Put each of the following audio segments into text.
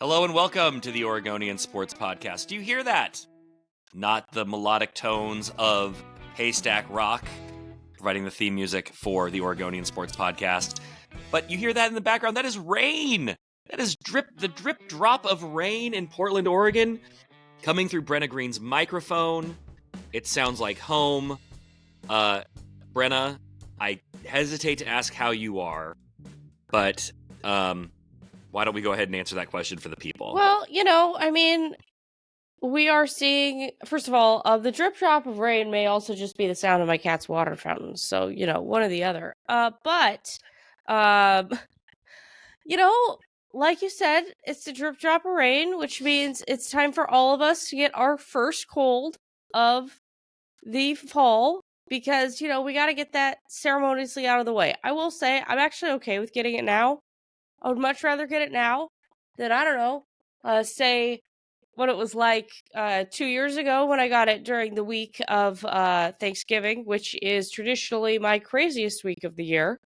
Hello and welcome to the Oregonian Sports Podcast. Do you hear that? Not the melodic tones of Haystack Rock, providing the theme music for the Oregonian Sports Podcast, but you hear that in the background. That is rain. That is the drip drop of rain in Portland, Oregon, coming through Brenna Greene's microphone. It sounds like home. Brenna, I hesitate to ask how you are, but why don't we go ahead and answer that question for the people? Well, we are seeing, first of all, the drip drop of rain may also just be the sound of my cat's water fountain. So, one or the other. Like you said, it's the drip drop of rain, which means it's time for all of us to get our first cold of the fall because, we got to get that ceremoniously out of the way. I will say I'm actually okay with getting it now. I would much rather get it now than, I don't know, say what it was like 2 years ago when I got it during the week of Thanksgiving, which is traditionally my craziest week of the year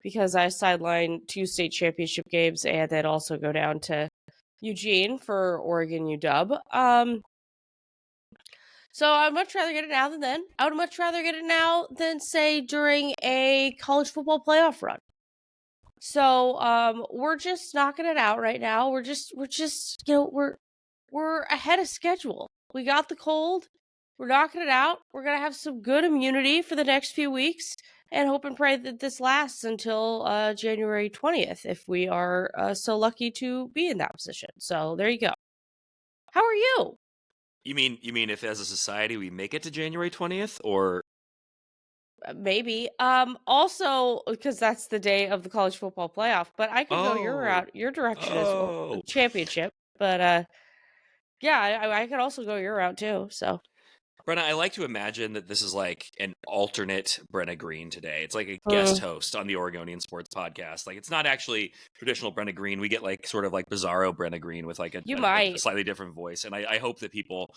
because I sideline 2 state championship games and then also go down to Eugene for Oregon UW. So I'd much rather get it now than then. I would much rather get it now than, say, during a college football playoff run. So we're just knocking it out right now. We're ahead of schedule. We got the cold. We're knocking it out. We're gonna have some good immunity for the next few weeks, and hope and pray that this lasts until January 20th, if we are so lucky to be in that position. So there you go. How are you? You mean if as a society we make it to January 20th, or maybe. Also, because that's the day of the college football playoff, but I could go your route, your direction as well. Championship. But yeah, I could also go your route too. So Brenna, I like to imagine that this is like an alternate Brenna Greene today. It's like a guest host on the Oregonian Sports Podcast. Like, it's not actually traditional Brenna Greene. We get like sort of like bizarro Brenna Greene with like a slightly different voice. And I hope that people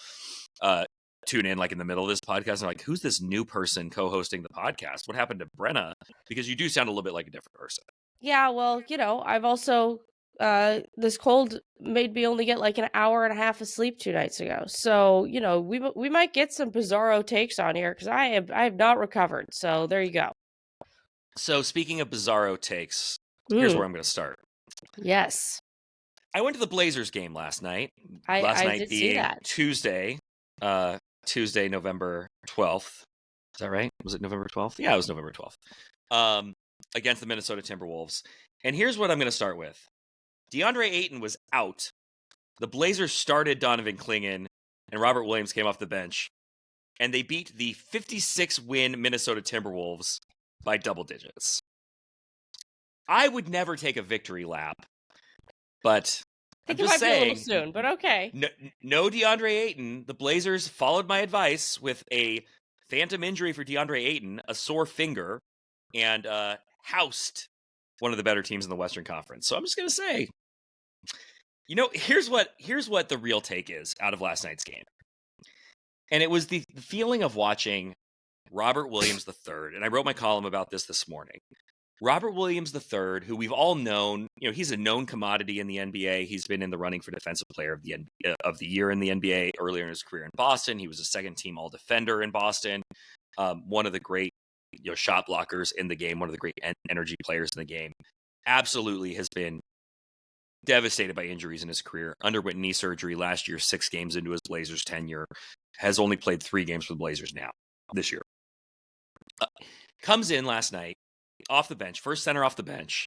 tune in like in the middle of this podcast and like, who's this new person co-hosting the podcast? What happened to Brenna? Because you do sound a little bit like a different person. Yeah, well, I've also this cold made me only get like an hour and a half of sleep 2 nights ago. So, we might get some bizarro takes on here because I have not recovered. So there you go. So speaking of bizarro takes, here's where I'm going to start. Yes. I went to the Blazers game last night. I did being see that. Tuesday, November 12th. Is that right? Was it November 12th? Yeah, it was November 12th. Against the Minnesota Timberwolves. And here's what I'm going to start with. DeAndre Ayton was out. The Blazers started Donovan Clingan, and Robert Williams came off the bench. And they beat the 56-win Minnesota Timberwolves by double digits. I would never take a victory lap, but I think it might be a little soon, but okay. No DeAndre Ayton. The Blazers followed my advice with a phantom injury for DeAndre Ayton, a sore finger, and housed one of the better teams in the Western Conference. So I'm just going to say, here's what the real take is out of last night's game. And it was the feeling of watching Robert Williams III, and I wrote my column about this morning. Robert Williams III, who we've all known, he's a known commodity in the NBA. He's been in the running for Defensive Player of the Year in the NBA earlier in his career in Boston. He was a second-team All-Defender in Boston. One of the great shot blockers in the game, one of the great energy players in the game. Absolutely has been devastated by injuries in his career. Underwent knee surgery last year, 6 games into his Blazers tenure. Has only played 3 games for the Blazers now, this year. Comes in last night, off the bench, first center off the bench,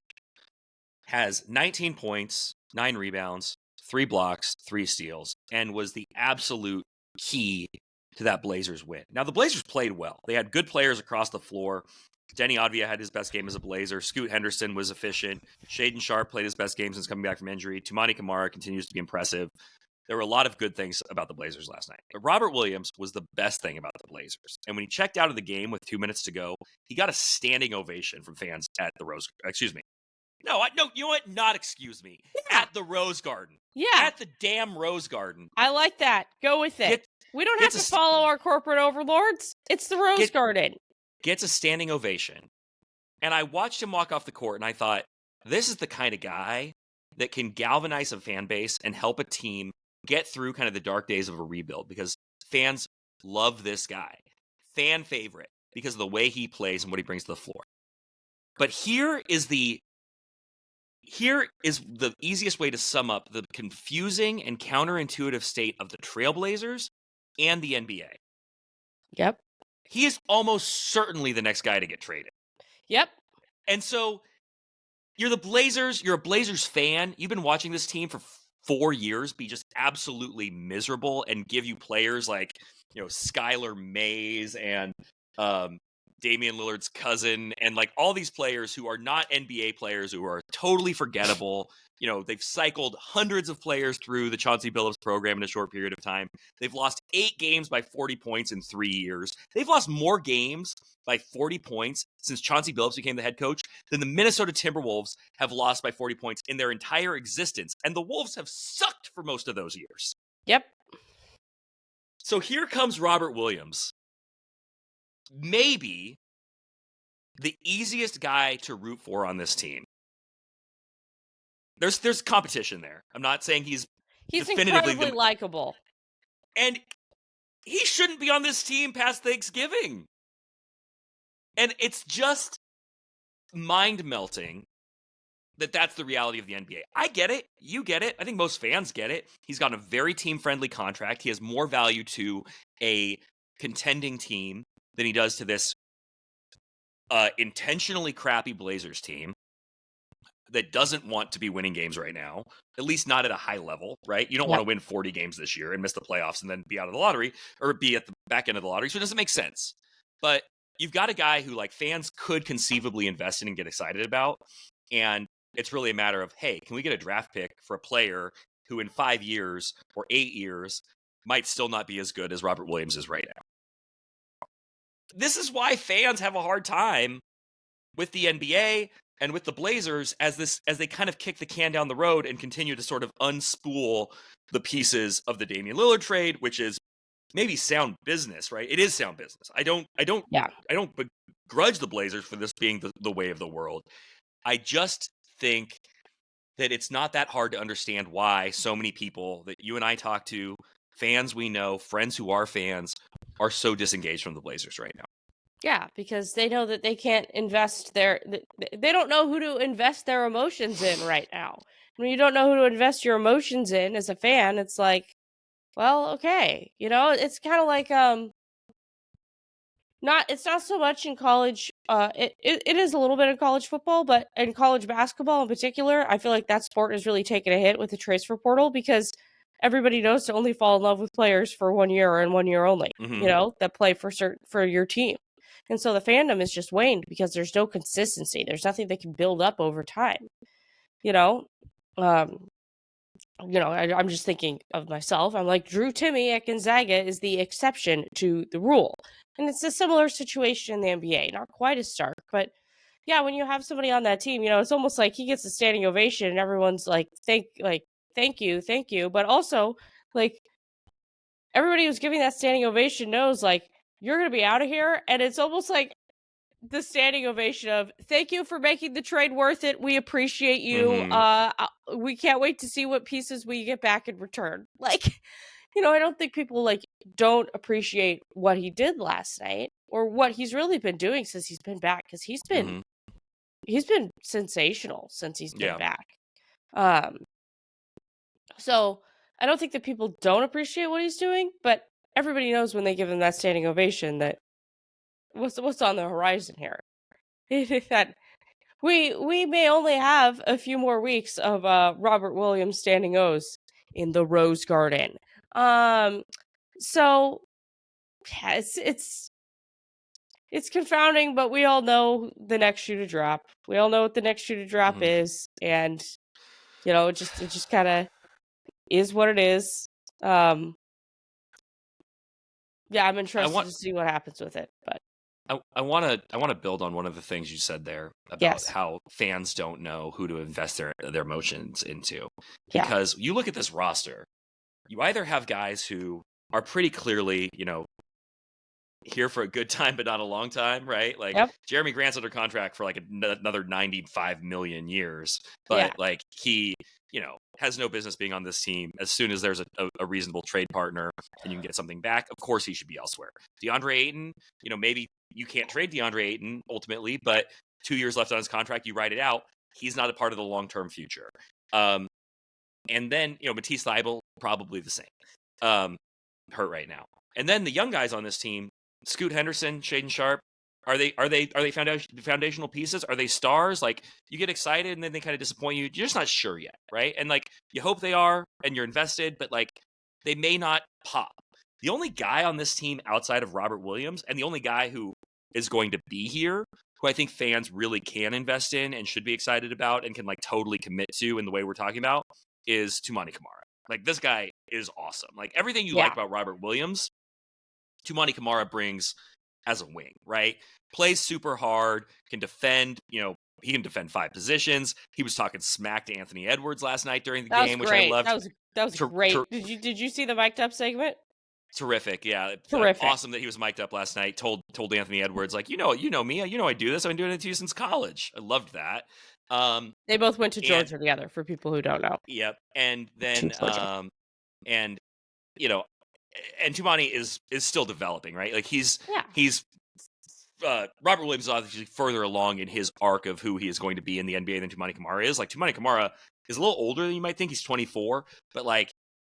has 19 points, 9 rebounds, 3 blocks, 3 steals, and was the absolute key to that Blazers win. Now, the Blazers played well. They had good players across the floor. Denny Advia had his best game as a Blazer. Scoot Henderson was efficient. Shaedon Sharpe played his best game since coming back from injury. Toumani Camara continues to be impressive. There were a lot of good things about the Blazers last night. But Robert Williams was the best thing about the Blazers. And when he checked out of the game with 2 minutes to go, he got a standing ovation from fans at the Rose. Excuse me. No, you know what? Not excuse me. Yeah. At the Rose Garden. Yeah. At the damn Rose Garden. I like that. Go with it. We don't have to follow our corporate overlords. It's the Rose Garden. Gets a standing ovation. And I watched him walk off the court, and I thought, this is the kind of guy that can galvanize a fan base and help a team get through kind of the dark days of a rebuild, because fans love this guy. Fan favorite because of the way he plays and what he brings to the floor. But here is the easiest way to sum up the confusing and counterintuitive state of the Trailblazers and the NBA. Yep. He is almost certainly the next guy to get traded. Yep. And so you're the Blazers. You're a Blazers fan. You've been watching this team for 4 years be just absolutely miserable and give you players like, Skylar Mays and Damian Lillard's cousin, and like all these players who are not NBA players, who are totally forgettable. They've cycled hundreds of players through the Chauncey Billups program in a short period of time. They've lost 8 games by 40 points in 3 years. They've lost more games by 40 points since Chauncey Billups became the head coach than the Minnesota Timberwolves have lost by 40 points in their entire existence. And the Wolves have sucked for most of those years. Yep. So here comes Robert Williams. Maybe the easiest guy to root for on this team. There's competition there. I'm not saying he's definitively incredibly likable. And he shouldn't be on this team past Thanksgiving. And it's just mind-melting that that's the reality of the NBA. I get it. You get it. I think most fans get it. He's got a very team-friendly contract. He has more value to a contending team than he does to this intentionally crappy Blazers team that doesn't want to be winning games right now, at least not at a high level, right? You don't want to win 40 games this year and miss the playoffs and then be out of the lottery or be at the back end of the lottery. So it doesn't make sense. But you've got a guy who like fans could conceivably invest in and get excited about. And it's really a matter of, hey, can we get a draft pick for a player who in 5 years or 8 years might still not be as good as Robert Williams is right now? This is why fans have a hard time with the NBA and with the Blazers as they kind of kick the can down the road and continue to sort of unspool the pieces of the Damian Lillard trade, which is maybe sound business, right? It is sound business. I don't begrudge the Blazers for this being the way of the world. I just think that it's not that hard to understand why so many people that you and I talk to, fans we know, friends who are fans, are so disengaged from the Blazers right now. Yeah, because they know that they can't invest they don't know who to invest their emotions in right now. When you don't know who to invest your emotions in as a fan, it's like, well, okay. It's kind of like, it's not so much in college. It is a little bit in college football, but in college basketball in particular, I feel like that sport has really taken a hit with the transfer portal because everybody knows to only fall in love with players for 1 year and 1 year only, that play for your team. And so the fandom is just waned because there's no consistency. There's nothing that can build up over time. I'm just thinking of myself. I'm like, Drew Timme at Gonzaga is the exception to the rule. And it's a similar situation in the NBA. Not quite as stark, but yeah, when you have somebody on that team, it's almost like he gets a standing ovation and everyone's like, thank you. But also, like, everybody who's giving that standing ovation knows, like, you're going to be out of here. And it's almost like the standing ovation of, thank you for making the trade worth it. We appreciate you. We can't wait to see what pieces we get back in return. Like, I don't think people, like, don't appreciate what he did last night or what he's really been doing since he's been back. Because he's been sensational since he's been back. So I don't think that people don't appreciate what he's doing, but everybody knows when they give him that standing ovation that what's on the horizon here. That we may only have a few more weeks of Robert Williams standing O's in the Rose Garden. So yeah, it's confounding, but we all know the next shoe to drop. We all know what the next shoe to drop is, and it just kind of is what it is. Yeah, I'm interested to see what happens with it, but I want to build on one of the things you said there about how fans don't know who to invest their emotions into. Because you look at this roster, you either have guys who are pretty clearly, here for a good time but not a long time, right? Like Jeremy Grant's under contract for like another 95 million years, but like he has no business being on this team. As soon as there's a reasonable trade partner and you can get something back, of course he should be elsewhere. DeAndre Ayton, maybe you can't trade DeAndre Ayton ultimately, but 2 years left on his contract, you write it out. He's not a part of the long-term future. And then, Matisse Thybulle, probably the same. Hurt right now. And then the young guys on this team, Scoot Henderson, Shaden Sharp, are they foundational pieces? Are they stars? Like, you get excited and then they kind of disappoint you. You're just not sure yet, right? And like, you hope they are and you're invested, but like, they may not pop. The only guy on this team outside of Robert Williams, and the only guy who is going to be here, who I think fans really can invest in and should be excited about and can like totally commit to in the way we're talking about, is Toumani Camara. Like, this guy is awesome. Like, everything you like about Robert Williams, Toumani Camara brings as a wing, right? Plays super hard, can defend, he can defend 5 positions. He was talking smack to Anthony Edwards last night during the game, which I loved. That was great. Did you see the mic'd up segment? Terrific, yeah. Terrific. Awesome that he was mic'd up last night. Told Anthony Edwards, like, you know me, I do this. I've been doing it to you since college. I loved that. They both went to Georgia together, for people who don't know. Yep. And then and Toumani is still developing, right? Like, he's Robert Williams is obviously further along in his arc of who he is going to be in the NBA than Toumani Camara is. Like, Toumani Camara is a little older than you might think. He's 24, but like,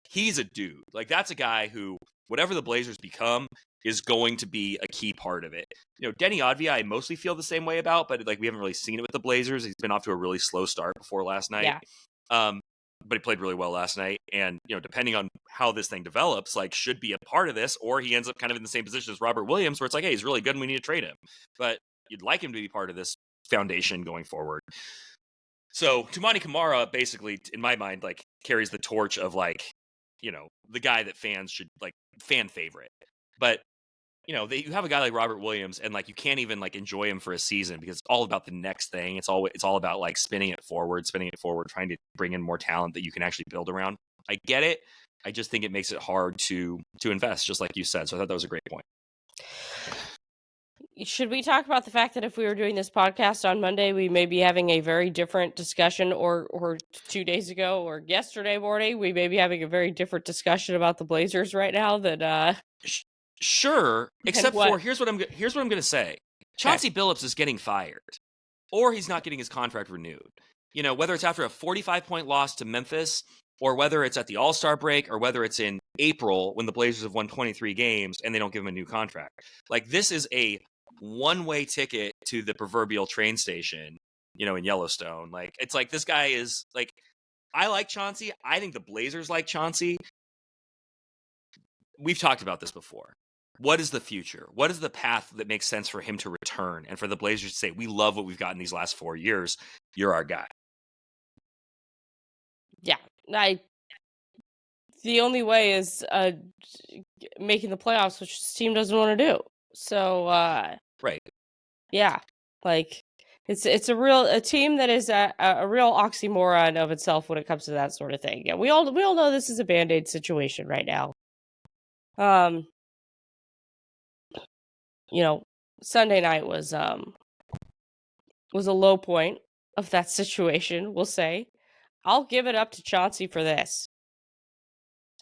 he's a dude. Like, that's a guy who, whatever the Blazers become, is going to be a key part of it. Denny Advia, I mostly feel the same way about, but like, we haven't really seen it with the Blazers. He's been off to a really slow start before last night. Yeah. But he played really well last night. And, depending on how this thing develops, like, should be a part of this, or he ends up kind of in the same position as Robert Williams, where it's like, hey, he's really good and we need to trade him. But you'd like him to be part of this foundation going forward. So Toumani Camara, basically, in my mind, like, carries the torch of, like, the guy that fans should, like, fan favorite. But, you have a guy like Robert Williams, and like, you can't even like enjoy him for a season because it's all about the next thing. It's all about like spinning it forward, trying to bring in more talent that you can actually build around. I get it. I just think it makes it hard to invest, just like you said. So I thought that was a great point. Should we talk about the fact that if we were doing this podcast on Monday, we may be having a very different discussion, or 2 days ago or yesterday morning, we may be having a very different discussion about the Blazers right now than Sure, except for here's what I'm going to say. Chauncey Billups is getting fired, or he's not getting his contract renewed. Whether it's after a 45-point loss to Memphis, or whether it's at the All-Star break, or whether it's in April when the Blazers have won 23 games and they don't give him a new contract. Like, this is a one-way ticket to the proverbial train station, in Yellowstone. Like, it's like, this guy is like, I like Chauncey. I think the Blazers like Chauncey. We've talked about this before. What is the future? What is the path that makes sense for him to return and for the Blazers to say, we love what we've gotten these last 4 years. You're our guy. Yeah. The only way is making the playoffs, which this team doesn't want to do. So, right. Yeah. Like, it's a team that is a real oxymoron of itself when it comes to that sort of thing. Yeah, we all know this is a Band-Aid situation right now. Sunday night was a low point of that situation, we'll say. I'll give it up to Chauncey for this.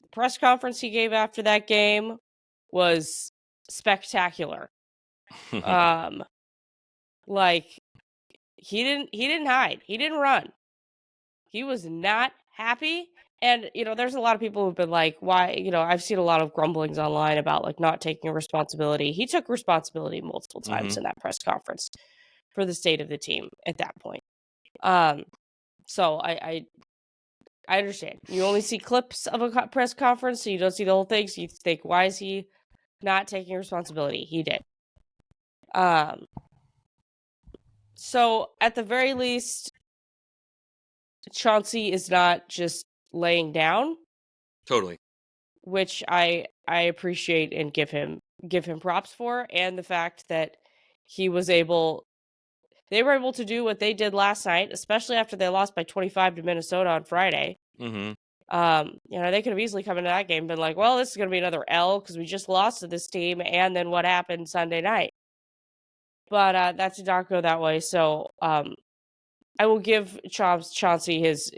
The press conference he gave after that game was spectacular. Like, he didn't hide. He didn't run. He was not happy. And, there's a lot of people who've been like, why, I've seen a lot of grumblings online about like not taking responsibility. He took responsibility multiple times in that press conference for the state of the team at that point. So I understand. You only see clips of a press conference, so you don't see the whole thing. So you think, why is he not taking responsibility? He did. So at the very least, Chauncey is not just laying down. Totally. Which I appreciate and give him props for, and the fact that they were able to do what they did last night, especially after they lost by 25 to Minnesota on Friday. Mm-hmm. They could have easily come into that game and been like, well, this is going to be another L because we just lost to this team, and then what happened Sunday night. But that did not go that way. So I will give Chauncey his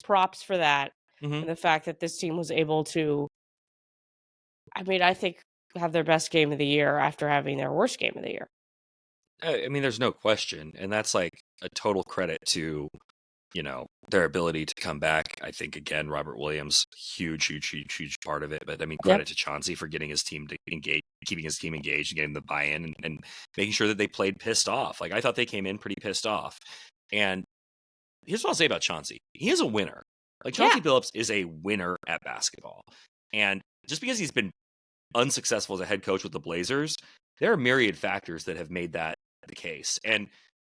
props for that, Mm-hmm. and the fact that this team was able to, I mean, I think, have their best game of the year after having their worst game of the year. I mean, there's no question, and that's like a total credit to, their ability to come back. I think, again, Robert Williams, huge part of it. But I mean, credit to Chauncey for getting his team to engage, keeping his team engaged, and getting the buy-in, and making sure that they played pissed off. Like, I thought they came in pretty pissed off. And here's what I'll say about Chauncey. He is a winner. Like, Chauncey Billups is a winner at basketball. And just because he's been unsuccessful as a head coach with the Blazers, there are myriad factors that have made that the case. And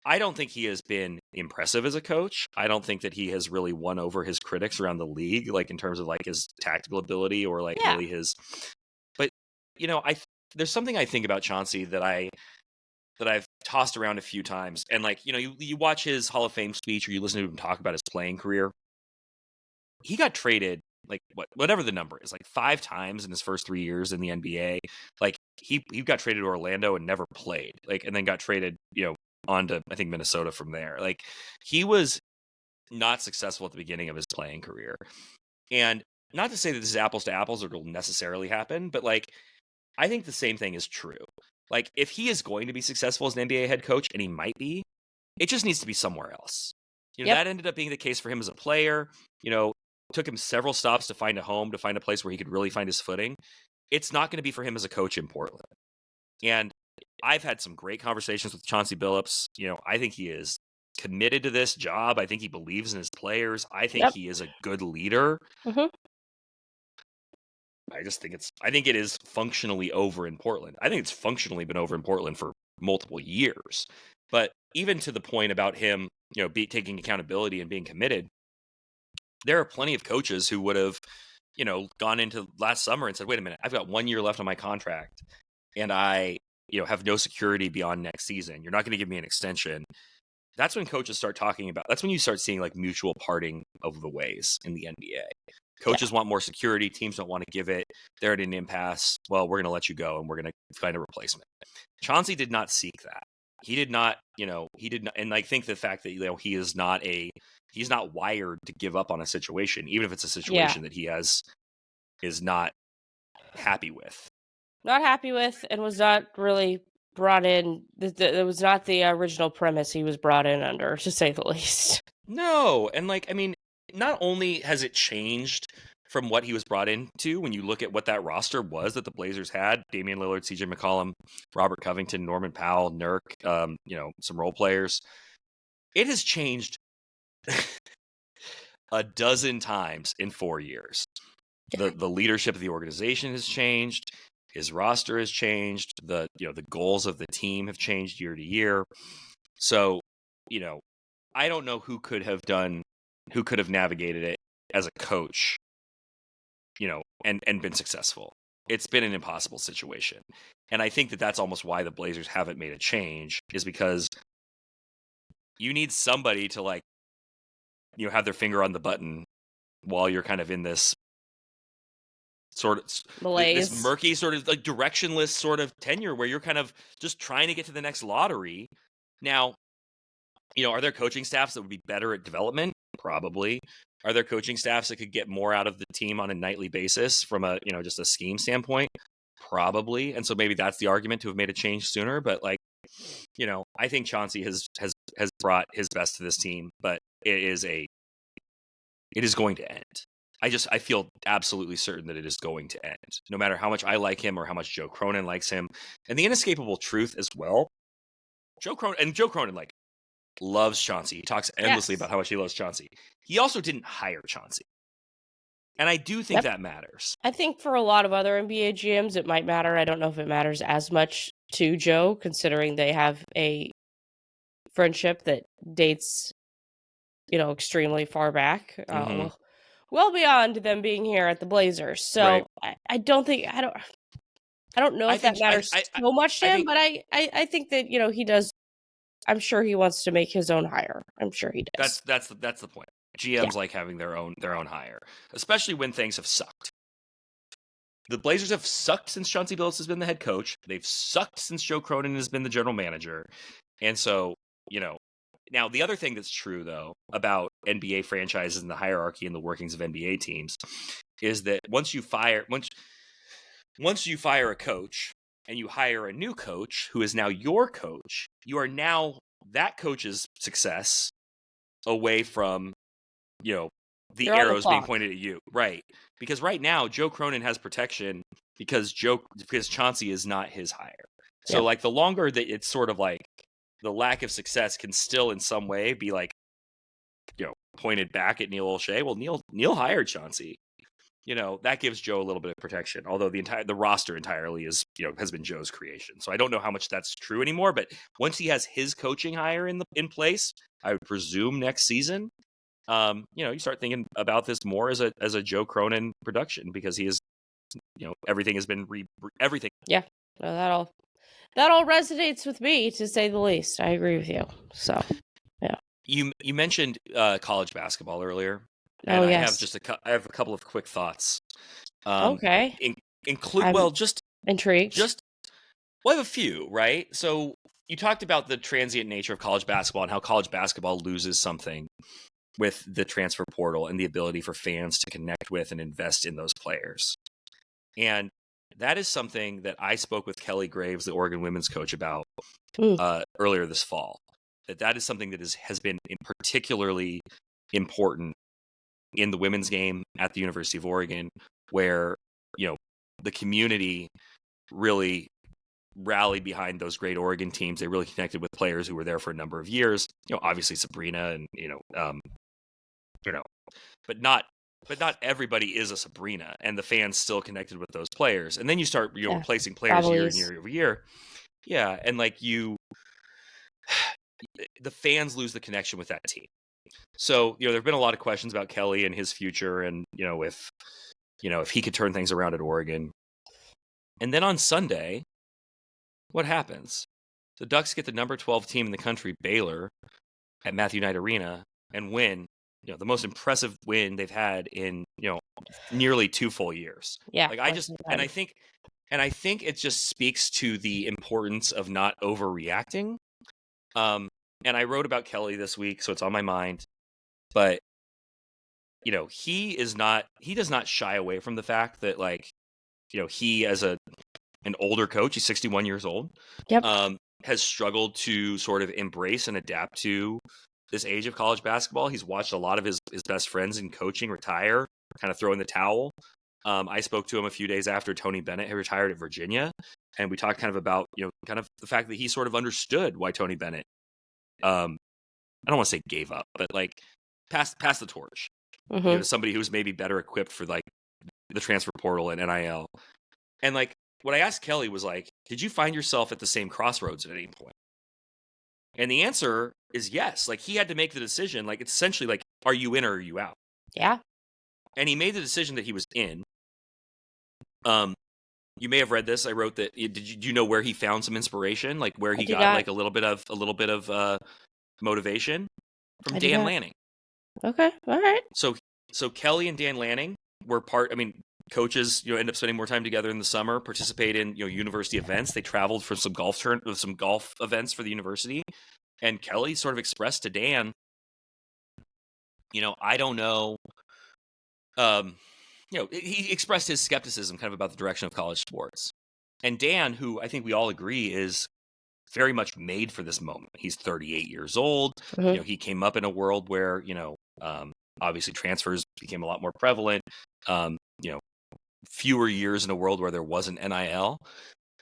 I don't think he has been impressive as a coach. I don't think that he has really won over his critics around the league, like in terms of like his tactical ability or like really his. But there's something I think about Chauncey that I've tossed around a few times, and like you watch his Hall of Fame speech or you listen to him talk about his playing career. He got traded like whatever the number is, like 5 times in his first 3 years in the NBA. Like he got traded to Orlando and never played, like, and then got traded, on to I think Minnesota from there. Like, he was not successful at the beginning of his playing career. And not to say that this is apples to apples or it'll necessarily happen, but like, I think the same thing is true. Like, if he is going to be successful as an NBA head coach, and he might be, it just needs to be somewhere else. That ended up being the case for him as a player. Took him several stops to find a home, to find a place where he could really find his footing. It's not going to be for him as a coach in Portland. And I've had some great conversations with Chauncey Billups. I think he is committed to this job. I think he believes in his players. I think he is a good leader. Mm-hmm. I think it is functionally over in Portland. I think it's functionally been over in Portland for multiple years. But even to the point about him, taking accountability and being committed, there are plenty of coaches who would have, gone into last summer and said, wait a minute, I've got 1 year left on my contract and I, have no security beyond next season. You're not going to give me an extension. That's when coaches start talking about, that's when you start seeing like mutual parting of the ways in the NBA. Coaches want more security. Teams don't want to give it. They're at an impasse. Well, we're going to let you go and we're going to find a replacement. Chauncey did not seek that. He did not, and I think the fact that, he's not wired to give up on a situation, even if it's a situation that he is not happy with. Not happy with, and was not really brought in. It was not the original premise he was brought in under, to say the least. No, and like, I mean, not only has it changed from what he was brought into, when you look at what that roster was that the Blazers had, Damian Lillard, CJ McCollum, Robert Covington, Norman Powell, Nurk, some role players. It has changed a dozen times in 4 years. The leadership of the organization has changed. His roster has changed. The goals of the team have changed year to year. So, I don't know who could have navigated it as a coach, and been successful. It's been an impossible situation. And I think that that's almost why the Blazers haven't made a change, is because you need somebody to like, have their finger on the button while you're kind of in this sort of malaise, this murky sort of like directionless sort of tenure where you're kind of just trying to get to the next lottery. Now, are there coaching staffs that would be better at development? Probably. Are there coaching staffs that could get more out of the team on a nightly basis from a, just a scheme standpoint? Probably. And so maybe that's the argument to have made a change sooner. But like, I think Chauncey has brought his best to this team, but it is going to end. I feel absolutely certain that it is going to end, no matter how much I like him or how much Joe Cronin likes him. And the inescapable truth as well, Joe Cronin like loves Chauncey. He talks endlessly about how much he loves Chauncey. He also didn't hire Chauncey. And I do think that matters. I think for a lot of other NBA GMs, it might matter. I don't know if it matters as much to Joe, considering they have a friendship that dates, extremely far back. Well beyond them being here at the Blazers. So I don't know if that matters so much to him, but I think that, he does. I'm sure he wants to make his own hire. I'm sure he does. That's the point. GMs like having their own hire, especially when things have sucked. The Blazers have sucked since Chauncey Billups has been the head coach. They've sucked since Joe Cronin has been the general manager. And so, Now, the other thing that's true, though, about NBA franchises and the hierarchy and the workings of NBA teams is that once you fire a coach and you hire a new coach who is now your coach, you are now that coach's success away from, the You're on the arrows being clock. pointed at you. Right. Because right now, Joe Cronin has protection because Chauncey is not his hire. So, Yep. the longer that it's sort of like the lack of success can still in some way be pointed back at Neil Olshey. Well, Neil hired Chauncey. That gives Joe a little bit of protection, although the roster entirely is, has been Joe's creation. So I don't know how much that's true anymore, but once he has his coaching hire in place, I would presume next season, you start thinking about this more as a Joe Cronin production, because he is, everything has been everything. Yeah. No, that all resonates with me, to say the least. I agree with you. So, yeah. You mentioned college basketball earlier. Oh, And yes. I have a couple of quick thoughts. Okay. Include just intrigued. I have a few, right? So you talked about the transient nature of college basketball and how college basketball loses something with the transfer portal and the ability for fans to connect with and invest in those players. And that is something that I spoke with Kelly Graves, the Oregon women's coach, about earlier this fall. That is something that has been particularly important in the women's game at the University of Oregon, where, the community really rallied behind those great Oregon teams. They really connected with players who were there for a number of years. Obviously Sabrina and, but not everybody is a Sabrina, and the fans still connected with those players. And then you start, replacing players year and year over year. Yeah. And the fans lose the connection with that team. So, there've been a lot of questions about Kelly and his future, and, if he could turn things around at Oregon. And then on Sunday, what happens? The Ducks get the number 12 team in the country, Baylor, at Matthew Knight Arena, and win, the most impressive win they've had in, nearly 2 full years. Yeah. I think it just speaks to the importance of not overreacting. And I wrote about Kelly this week, so it's on my mind. But, he does not shy away from the fact that, he, as an older coach, he's 61 years old, Yep. Has struggled to sort of embrace and adapt to this age of college basketball. He's watched a lot of his best friends in coaching retire, kind of throw in the towel. I spoke to him a few days after Tony Bennett had retired at Virginia, and we talked kind of about, kind of the fact that he sort of understood why Tony Bennett, I don't want to say gave up, but passed the torch, to somebody who's maybe better equipped for the transfer portal and NIL. And what I asked Kelly was did you find yourself at the same crossroads at any point? And the answer is yes. He had to make the decision. It's essentially are you in or are you out? Yeah. And he made the decision that he was in. You may have read this. I wrote that. Do you know where he found some inspiration? Where he got a little bit of motivation from Dan Lanning. Okay. All right. So Kelly and Dan Lanning were coaches, end up spending more time together in the summer, participate in, university events. They traveled for some golf events for the university. And Kelly sort of expressed to Dan, I don't know. He expressed his skepticism kind of about the direction of college sports. And Dan, who I think we all agree is very much made for this moment. He's 38 years old. He came up in a world where, obviously transfers became a lot more prevalent. Fewer years in a world where there wasn't NIL.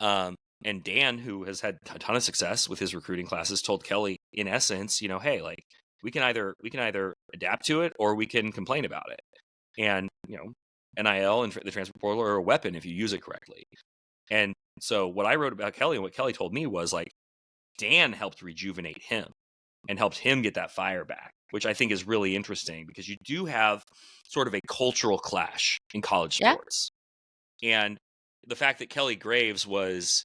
And Dan, who has had a ton of success with his recruiting classes, told Kelly, in essence, hey, we can either adapt to it or we can complain about it. And, NIL and the transfer portal are a weapon if you use it correctly. And so what I wrote about Kelly and what Kelly told me was Dan helped rejuvenate him and helped him get that fire back, which I think is really interesting because you do have sort of a cultural clash in college sports. And the fact that Kelly Graves was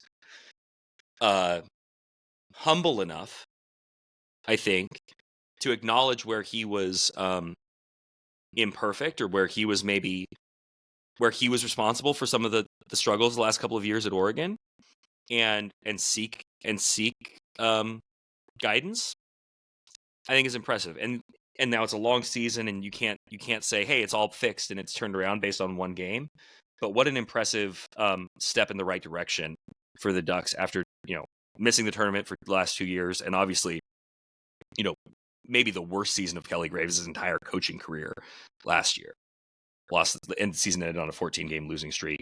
humble enough, I think, to acknowledge where he was imperfect or where he was responsible for some of the struggles the last couple of years at Oregon, and seek guidance. I think is impressive. And now it's a long season, and you can't say, hey, it's all fixed and it's turned around based on one game. But what an impressive step in the right direction for the Ducks after, missing the tournament for the last 2 years, and obviously, maybe the worst season of Kelly Graves' entire coaching career last year. Lost the end season, ended on a 14-game losing streak.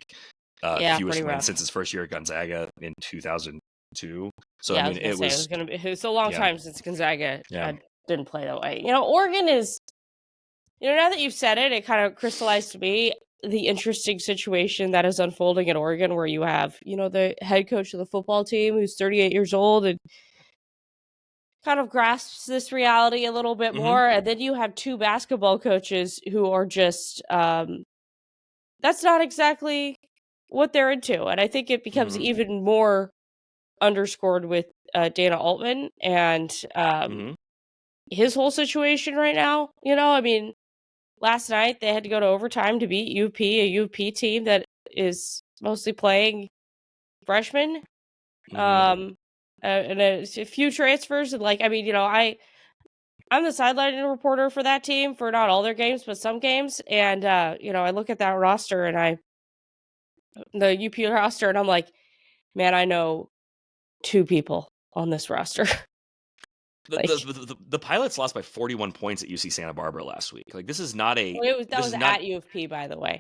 Fewest wins since his first year at Gonzaga in 2002. So yeah, I mean, it was it's a long time since Gonzaga didn't play that way. Oregon is, now that you've said it, it kind of crystallized to me the interesting situation that is unfolding at Oregon, where you have, the head coach of the football team who's 38 years old and kind of grasps this reality a little bit more. And then you have two basketball coaches who are just, that's not exactly what they're into. And I think it becomes even more underscored with Dana Altman and his whole situation right now. I mean, last night they had to go to overtime to beat UP, a UP team that is mostly playing freshmen. And a few transfers. And I'm the sideline reporter for that team for not all their games, but some games. And, I look at that roster and the UP roster, and I'm like, man, I know 2 people on this roster. The Pilots lost by 41 points at UC Santa Barbara last week. This is not a. That was at U of P, by the way.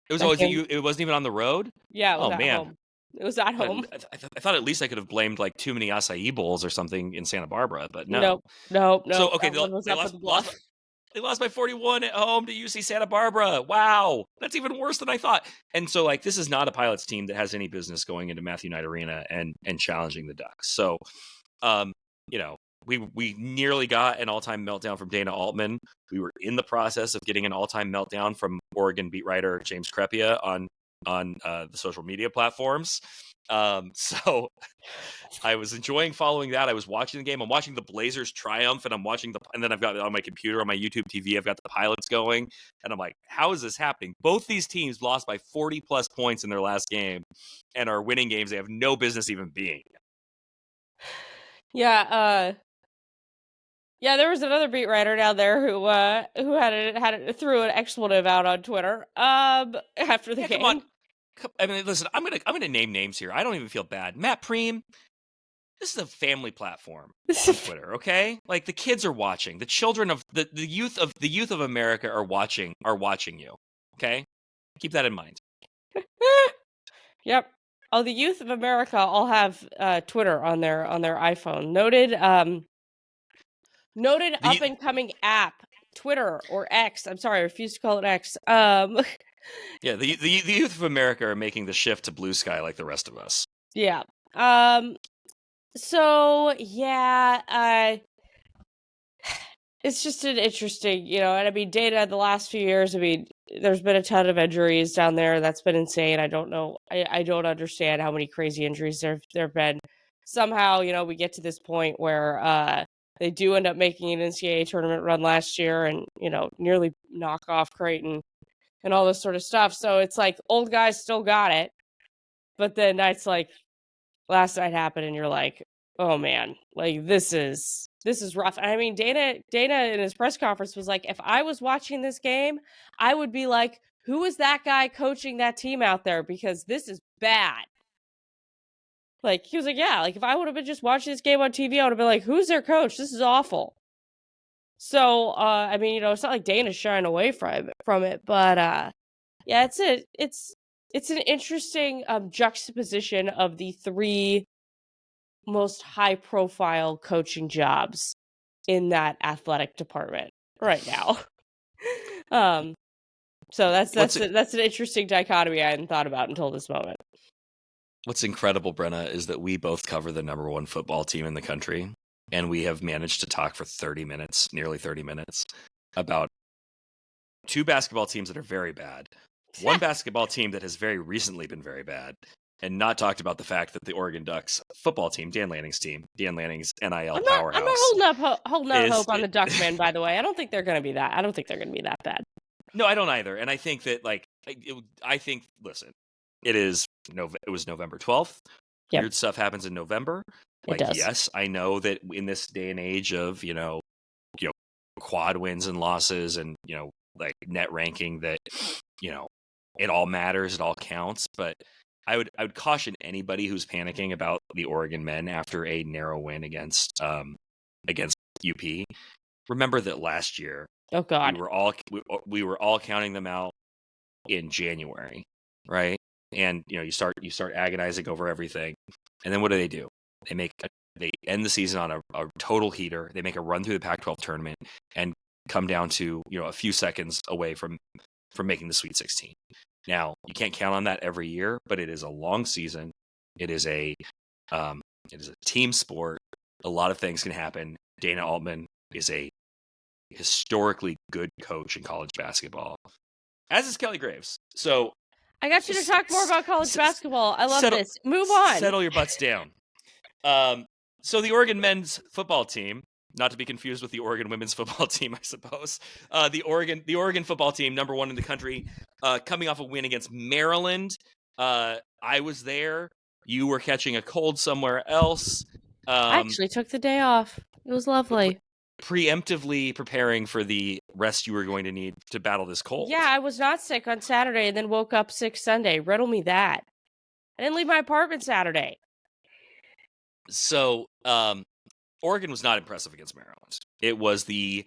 It was always it wasn't even on the road. Yeah, it was home. It was at home. I thought at least I could have blamed too many acai bowls or something in Santa Barbara, but no. No. So okay, they lost by 41 at home to UC Santa Barbara. Wow, that's even worse than I thought. And so this is not a Pilots team that has any business going into Matthew Knight Arena and challenging the Ducks. So, we nearly got an all-time meltdown from Dana Altman. We were in the process of getting an all-time meltdown from Oregon beat writer James Crepea on the social media platforms. So I was enjoying following that. I was watching the game. I'm watching the Blazers triumph, and and then I've got on my computer on my YouTube TV, I've got the Pilots going, and I'm like, how is this happening? Both these teams lost by 40 plus points in their last game and are winning games they have no business even being. Yeah, there was another beat writer down there who threw an expletive out on Twitter after the game. Come on. I mean, listen, I'm gonna name names here. I don't even feel bad. Matt Preem, this is a family platform on Twitter, okay? The kids are watching. The children of the youth of America are watching you. Okay? Keep that in mind. Yep. Oh, the youth of America all have Twitter on their iPhone. Noted up and coming app, Twitter or X. I'm sorry, I refuse to call it X. Yeah, the youth of America are making the shift to Blue Sky like the rest of us. Yeah. So yeah, it's just an interesting, and I mean, Dana the last few years. I mean, there's been a ton of injuries down there. That's been insane. I don't know. I don't understand how many crazy injuries there've been. Somehow, we get to this point where they do end up making an NCAA tournament run last year, and nearly knock off Creighton and all this sort of stuff. So it's old guys still got it, but then nights like last night happened, and you're like, oh man, this is rough. I mean, Dana in his press conference was like, if I was watching this game, I would be like, who is that guy coaching that team out there? Because this is bad. He was like, yeah, if I would have been just watching this game on TV, I would have been like, who's their coach? This is awful. So, I mean, it's not like Dana's shying away from it, but yeah, it's an interesting juxtaposition of the 3 most high-profile coaching jobs in that athletic department right now. So that's an interesting dichotomy I hadn't thought about until this moment. What's incredible, Brenna, is that we both cover the number 1 football team in the country, and we have managed to talk for nearly 30 minutes, about 2 basketball teams that are very bad, 1 basketball team that has very recently been very bad, and not talked about the fact that the Oregon Ducks football team, Dan Lanning's NIL powerhouse. I'm not holding out hope on the Duckmen, by the way. I don't think they're going to be that. I don't think they're going to be that bad. No, I don't either. And I think that, listen, it was November 12th. Yep. Weird stuff happens in November. It does. Yes, I know that in this day and age of, quad wins and losses and, like net ranking that, it all matters, it all counts. But I would caution anybody who's panicking about the Oregon men after a narrow win against UP. Remember that last year, Oh God. we were all counting them out in January, right? And you start agonizing over everything, and then what do? They end the season on a total heater. They make a run through the Pac-12 tournament and come down to a few seconds away from making the Sweet 16. Now you can't count on that every year, but it is a long season. It is a team sport. A lot of things can happen. Dana Altman is a historically good coach in college basketball, as is Kelly Graves. So I got you to talk more about college basketball. I love this. Move on. Settle your butts down. So the Oregon men's football team, not to be confused with the Oregon women's football team, I suppose. The Oregon football team, number 1 in the country, coming off a win against Maryland. I was there. You were catching a cold somewhere else. I actually took the day off. It was lovely. Preemptively preparing for the rest you were going to need to battle this cold. Yeah, I was not sick on Saturday and then woke up sick Sunday. Riddle me that. I didn't leave my apartment Saturday. So, Oregon was not impressive against Maryland. It was the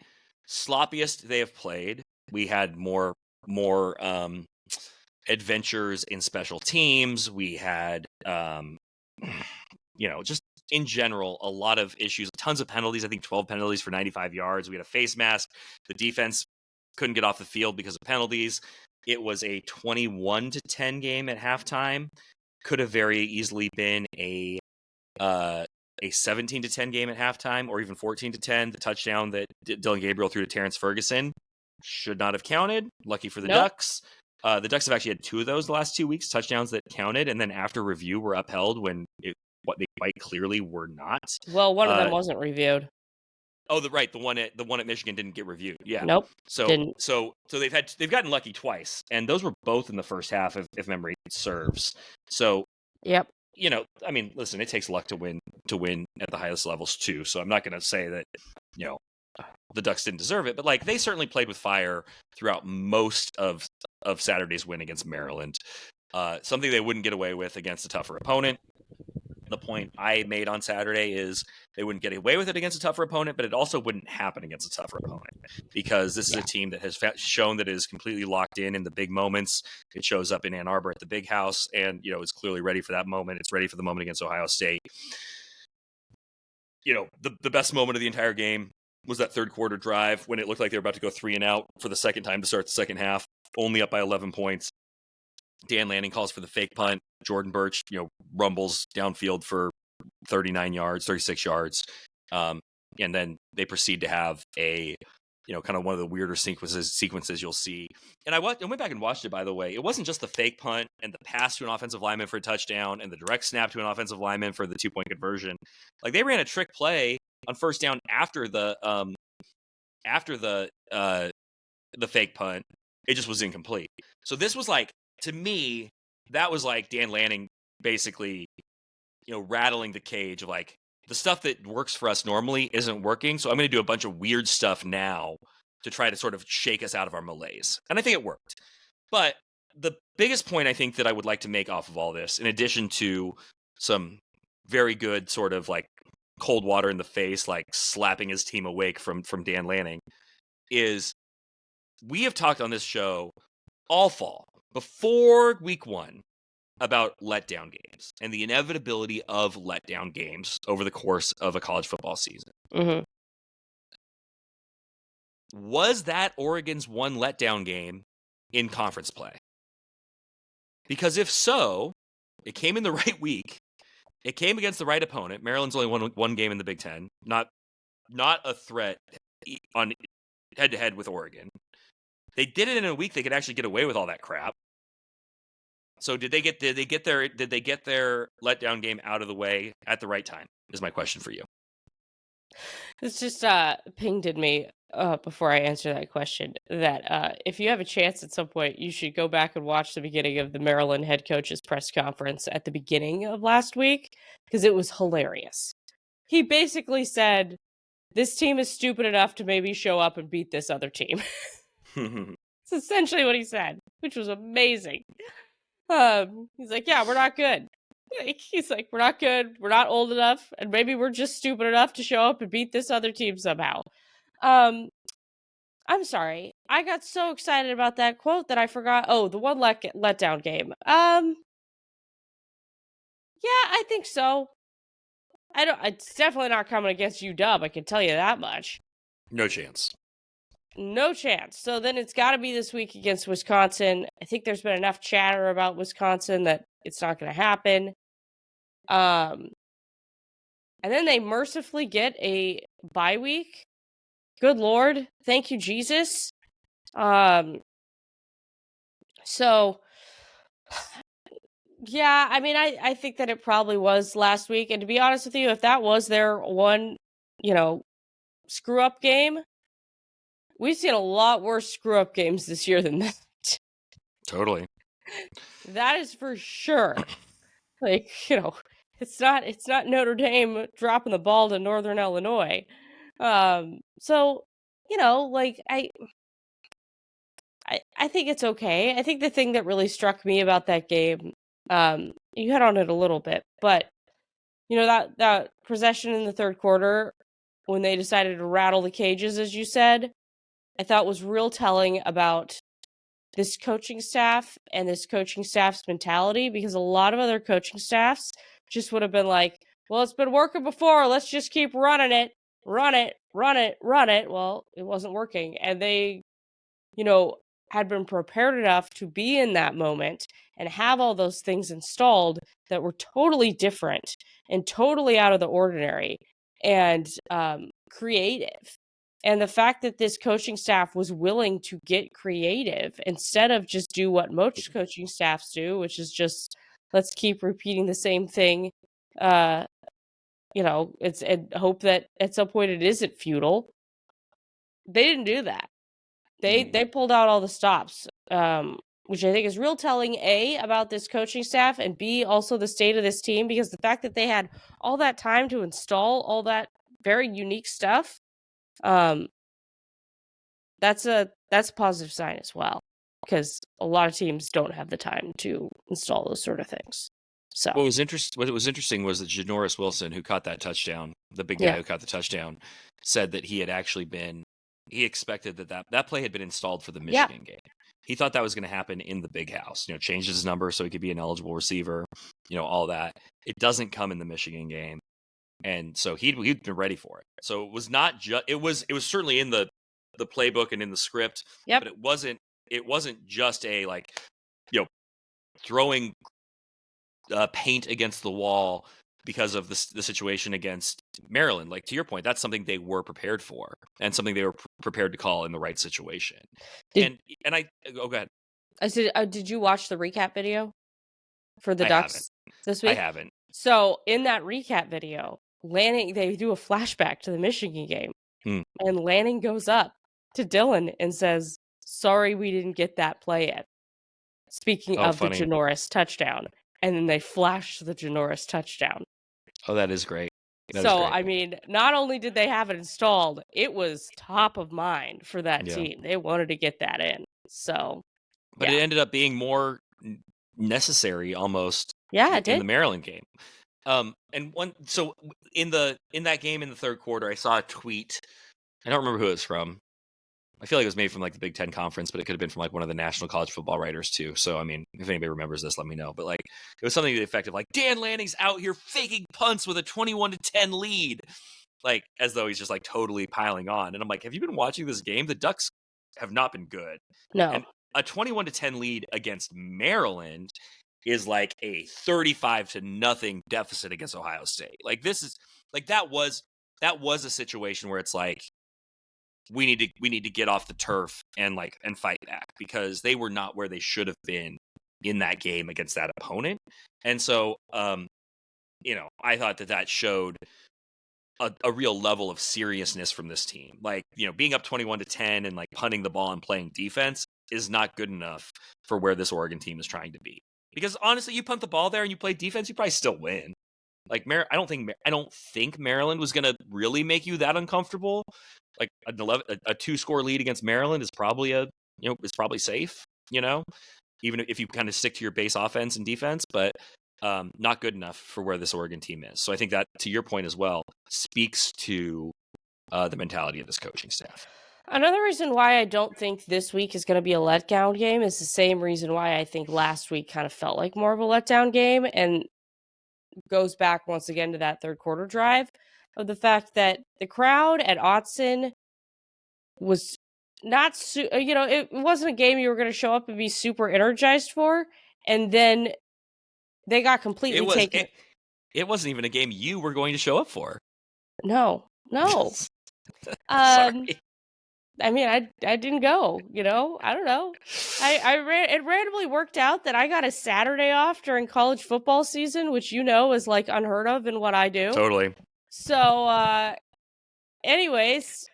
sloppiest they have played. We had more adventures in special teams. We had, just in general, a lot of issues, tons of penalties. I think 12 penalties for 95 yards. We had a face mask. The defense couldn't get off the field because of penalties. It was a 21-10 game at halftime. Could have very easily been a 17-10 game at halftime, or even 14-10. The touchdown that Dylan Gabriel threw to Terrence Ferguson should not have counted. Lucky for the Ducks. The Ducks have actually had 2 of those the last 2 weeks, touchdowns that counted, and then after review were upheld when what they quite clearly were not. Well, one of them wasn't reviewed. Oh, the one at Michigan didn't get reviewed. Yeah. Nope. So didn't. So they've gotten lucky twice, and those were both in the first half, if memory serves. So yep. I mean, listen, it takes luck to win at the highest levels too. So I'm not going to say that the Ducks didn't deserve it, but like they certainly played with fire throughout most of Saturday's win against Maryland. Something they wouldn't get away with against a tougher opponent. The point I made on Saturday is they wouldn't get away with it against a tougher opponent, but it also wouldn't happen against a tougher opponent because this is a team that has shown that it is completely locked in the big moments. It shows up in Ann Arbor at the Big House and, is clearly ready for that moment. It's ready for the moment against Ohio State. The best moment of the entire game was that third quarter drive when it looked like they were about to go 3 and out for the second time to start the second half, only up by 11 points. Dan Lanning calls for the fake punt. Jordan Birch, rumbles downfield for 36 yards. And then they proceed to have a, kind of one of the weirder sequences you'll see. And I went back and watched it, by the way. It wasn't just the fake punt and the pass to an offensive lineman for a touchdown and the direct snap to an offensive lineman for the 2-point conversion. Like they ran a trick play on first down after the fake punt. It just was incomplete. So this was like, to me, that was like Dan Lanning basically, rattling the cage of like the stuff that works for us normally isn't working. So I'm going to do a bunch of weird stuff now to try to sort of shake us out of our malaise. And I think it worked. But the biggest point I think that I would like to make off of all this, in addition to some very good sort of like cold water in the face, like slapping his team awake from Dan Lanning, is we have talked on this show all fall before week 1 about letdown games and the inevitability of letdown games over the course of a college football season. Mm-hmm. Was that Oregon's one letdown game in conference play? Because if so, it came in the right week. It came against the right opponent. Maryland's only won one game in the Big Ten. Not a threat on head-to-head with Oregon. They did it in a week they could actually get away with all that crap. So did they get their letdown game out of the way at the right time? Is my question for you. It's just pinged in me before I answer that question that if you have a chance at some point, you should go back and watch the beginning of the Maryland head coach's press conference at the beginning of last week because it was hilarious. He basically said this team is stupid enough to maybe show up and beat this other team. It's essentially what he said, which was amazing. He's like, yeah, we're not good. He's like, we're not good. We're not old enough. And maybe we're just stupid enough to show up and beat this other team somehow. I'm sorry. I got so excited about that quote that I forgot. Oh, the one letdown game. Yeah, I think so. It's definitely not coming against UW. I can tell you that much. No chance. No chance. So then it's got to be this week against Wisconsin. I think there's been enough chatter about Wisconsin that it's not going to happen. And then they mercifully get a bye week. Good Lord. Thank you, Jesus. So, yeah, I mean, I think that it probably was last week. And to be honest with you, if that was their one, screw up game, we've seen a lot worse screw up games this year than that. Totally. That is for sure. Like, it's not Notre Dame dropping the ball to Northern Illinois. So, like I think it's okay. I think the thing that really struck me about that game, you hit on it a little bit, but that possession in the third quarter when they decided to rattle the cages, as you said, I thought was real telling about this coaching staff and this coaching staff's mentality, because a lot of other coaching staffs just would have been like, well, it's been working before. Let's just keep running it, run it, run it, run it. Well, it wasn't working. And they, had been prepared enough to be in that moment and have all those things installed that were totally different and totally out of the ordinary and creative. And the fact that this coaching staff was willing to get creative instead of just do what most coaching staffs do, which is just, let's keep repeating the same thing, it's and hope that at some point it isn't futile. They didn't do that. They pulled out all the stops, which I think is real telling, A, about this coaching staff, and B, also the state of this team, because the fact that they had all that time to install all that very unique stuff, that's a positive sign as well, because a lot of teams don't have the time to install those sort of things. So what was interesting was that Janoris Wilson, who caught that touchdown, the big guy who caught the touchdown, said that he expected that play had been installed for the Michigan game. He thought that was going to happen in the big house, changed his number so he could be an eligible receiver, all that. It doesn't come in the Michigan game. And so he'd been ready for it. So it was not just, it was certainly in the playbook and in the script, but it wasn't just a throwing paint against the wall because of the situation against Maryland. Like, to your point, that's something they were prepared for and something they were prepared to call in the right situation. Go ahead. I said, did you watch the recap video for the Ducks this week? I haven't. So in that recap video, Lanning, they do a flashback to the Michigan game, and Lanning goes up to Dylan and says, "Sorry, we didn't get that play in." Speaking of the Janoris touchdown, and then they flash the Janoris touchdown. Oh, that is great. I mean, not only did they have it installed, it was top of mind for that team. They wanted to get that in. So, but it ended up being more necessary almost. Yeah, it did. In the Maryland game. So in that game in the third quarter, I saw a tweet. I don't remember who it was from. I feel like it was maybe from the Big Ten Conference, but it could have been from one of the national college football writers too. So, I mean, if anybody remembers this, let me know. But it was something to the effect of Dan Lanning's out here faking punts with a 21-10 lead, as though he's just totally piling on. And I'm like, have you been watching this game? The Ducks have not been good. No. And a 21-10 lead against Maryland is a 35-0 deficit against Ohio State. That was a situation where it's we need to get off the turf and fight back, because they were not where they should have been in that game against that opponent. And so I thought that showed a real level of seriousness from this team. Being up 21-10 and punting the ball and playing defense is not good enough for where this Oregon team is trying to be. Because honestly, you punt the ball there and you play defense, you probably still win. Like I don't think Maryland was going to really make you that uncomfortable. Like a 2-score lead against Maryland is probably safe. Even if you kind of stick to your base offense and defense, but not good enough for where this Oregon team is. So I think that, to your point as well, speaks to the mentality of this coaching staff. Another reason why I don't think this week is going to be a letdown game is the same reason why I think last week kind of felt like more of a letdown game, and goes back once again to that third quarter drive of the fact that the crowd at Autzen was not, it wasn't a game you were going to show up and be super energized for, and then they got completely taken. It wasn't even a game you were going to show up for. No. Sorry. I mean, I didn't go, I don't know. It randomly worked out that I got a Saturday off during college football season, which is like unheard of in what I do. Totally. So, anyways,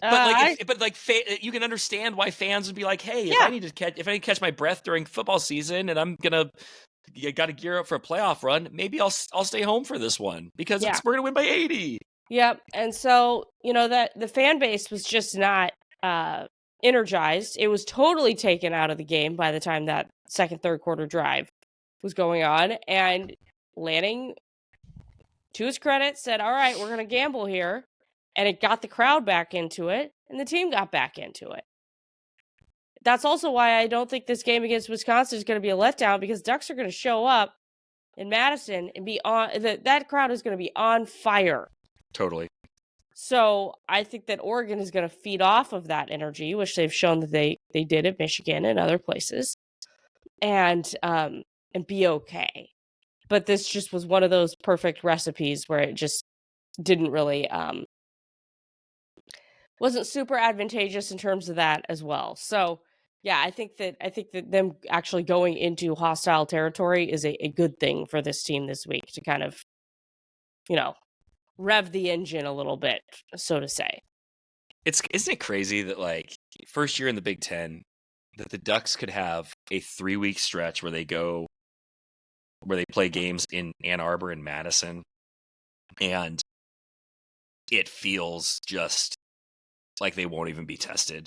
you can understand why fans would be like, hey, if I need to catch my breath during football season and I'm gonna got to gear up for a playoff run, maybe I'll stay home for this one because we're gonna win by 80. Yep. And so, that the fan base was just not energized. It was totally taken out of the game by the time that second, third quarter drive was going on. And Lanning, to his credit, said, all right, we're going to gamble here. And it got the crowd back into it, and the team got back into it. That's also why I don't think this game against Wisconsin is going to be a letdown, because Ducks are going to show up in Madison and be on. That crowd is going to be on fire. Totally. So I think that Oregon is going to feed off of that energy, which they've shown that they did at Michigan and other places, and be okay. But this just was one of those perfect recipes where it just didn't really wasn't super advantageous in terms of that as well. So yeah, I think that them actually going into hostile territory is a good thing for this team this week to kind of, rev the engine a little bit, so to say. Isn't it crazy that, like, first year in the Big Ten, that the Ducks could have a 3-week stretch where they play games in Ann Arbor and Madison, and it feels just like they won't even be tested.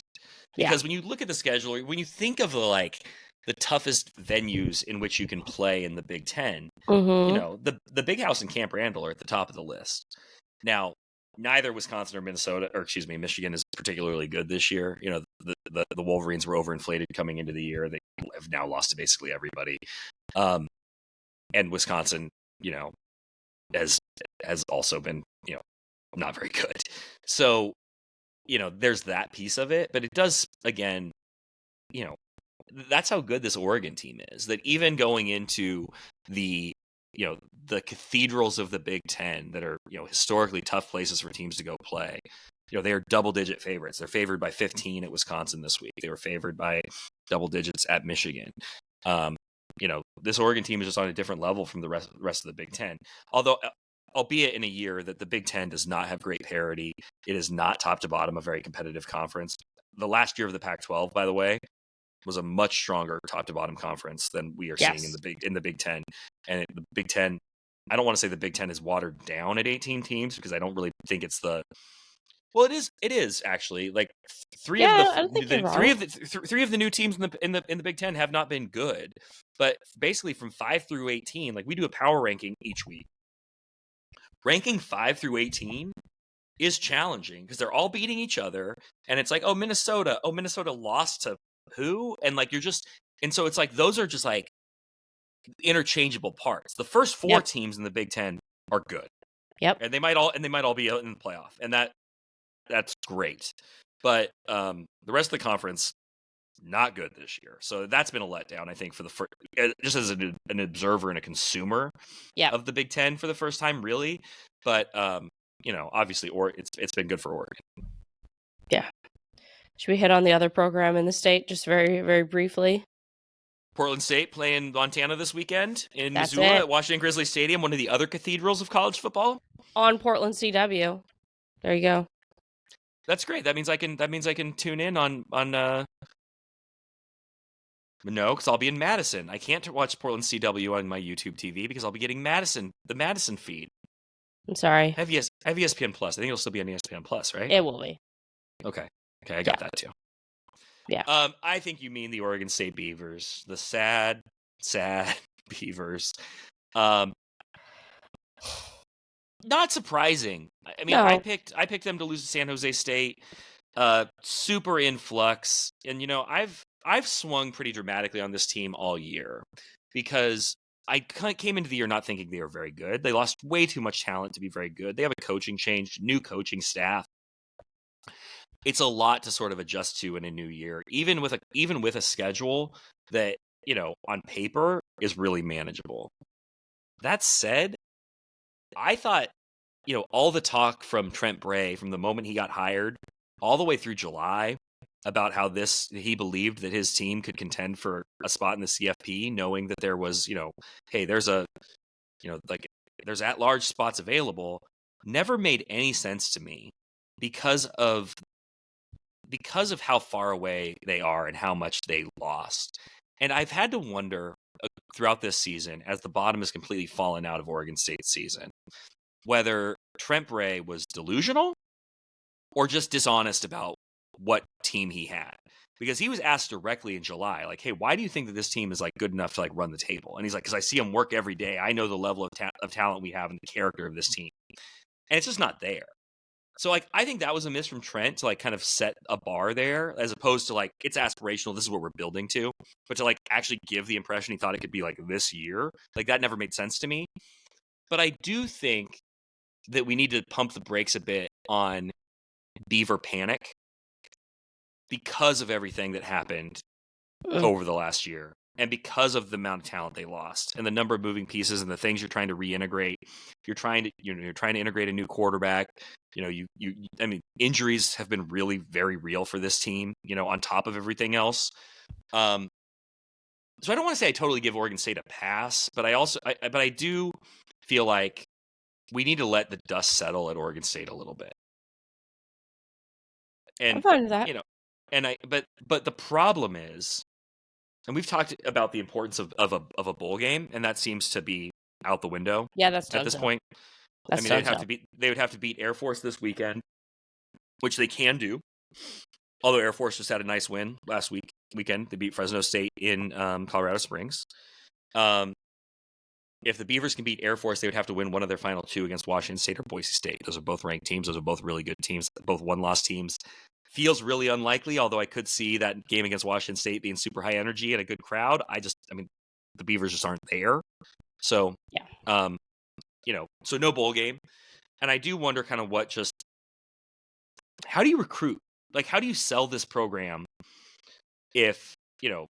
Because when you look at the schedule, when you think of the toughest venues in which you can play in the Big Ten, the Big House and Camp Randall are at the top of the list. Now, neither Wisconsin or Michigan is particularly good this year. The Wolverines were overinflated coming into the year. They have now lost to basically everybody. And Wisconsin, has also been, not very good. So, there's that piece of it, but it does, again, that's how good this Oregon team is, that even going into the cathedrals of the Big Ten that are, historically tough places for teams to go play, they are double-digit favorites. They're favored by 15 at Wisconsin this week. They were favored by double digits at Michigan. This Oregon team is just on a different level from the rest of the Big Ten. Although, albeit in a year that the Big Ten does not have great parity, it is not top to bottom a very competitive conference. The last year of the Pac-12, by the way, was a much stronger top to bottom conference than we are seeing in the Big Ten. And the Big Ten, I don't want to say the Big Ten is watered down at 18 teams, because I don't really think it's well, it is actually, like, three of the new teams in the Big Ten have not been good. But basically from 5 through 18, like, we do a power ranking each week. Ranking 5 through 18 is challenging because they're all beating each other, and it's like, Minnesota lost to who? And so it's like those are just like interchangeable parts. The first 4 teams in the Big Ten are good. Yep. And they might all be out in the playoff, and that's great. But the rest of the conference, not good this year. So that's been a letdown, I think, for just as an observer and a consumer of the Big Ten for the first time, really. But obviously, it's been good for Oregon. Yeah. Should we hit on the other program in the state just very, very briefly? Portland State playing Montana this weekend in Missoula at Washington Grizzly Stadium, one of the other cathedrals of college football. On Portland CW. There you go. That's great. That means I can tune in on No, because I'll be in Madison. I can't watch Portland CW on my YouTube TV because I'll be getting the Madison feed. I'm sorry. I have ESPN Plus. I think it'll still be on ESPN Plus, right? It will be. Okay, I got that too. Yeah. I think you mean the Oregon State Beavers, the sad Beavers. Not surprising. I mean, No. I picked them to lose to San Jose State. Super in flux, and I've swung pretty dramatically on this team all year because I came into the year not thinking they were very good. They lost way too much talent to be very good. They have a coaching change, new coaching staff. It's a lot to sort of adjust to in a new year, even with a schedule that, on paper is really manageable. That said, I thought, all the talk from Trent Bray from the moment he got hired all the way through July about how he believed that his team could contend for a spot in the CFP, knowing that there was, hey, there's there's at-large spots available, never made any sense to me because of how far away they are and how much they lost. And I've had to wonder throughout this season, as the bottom has completely fallen out of Oregon State's season, whether Trent Bray was delusional or just dishonest about what team he had. Because he was asked directly in July, like, hey, why do you think that this team is like good enough to like run the table? And he's like, because I see them work every day. I know the level of talent we have and the character of this team. And it's just not there. So like, I think that was a miss from Trent to like kind of set a bar there, as opposed to like, it's aspirational. This is what we're building to, but to like actually give the impression he thought it could be like this year, like that never made sense to me. But I do think that we need to pump the brakes a bit on Beaver panic because of everything that happened over the last year, and because of the amount of talent they lost and the number of moving pieces and the things you're trying to reintegrate. You're trying to integrate a new quarterback. I mean, injuries have been really very real for this team, on top of everything else. So I don't want to say I totally give Oregon State a pass, but I do feel like we need to let the dust settle at Oregon State a little bit. And I'm fine with that. But the problem is, and we've talked about the importance of a bowl game, and that seems to be out the window. Yeah, that's at this point. That's they would have to beat Air Force this weekend, which they can do. Although Air Force just had a nice win last weekend. They beat Fresno State in Colorado Springs. If the Beavers can beat Air Force, they would have to win one of their final two against Washington State or Boise State. Those are both ranked teams. Those are both really good teams, both one-loss teams. Feels really unlikely, although I could see that game against Washington State being super high energy and a good crowd. The Beavers just aren't there. So, yeah. So no bowl game. And I do wonder kind of how do you recruit? Like, how do you sell this program if,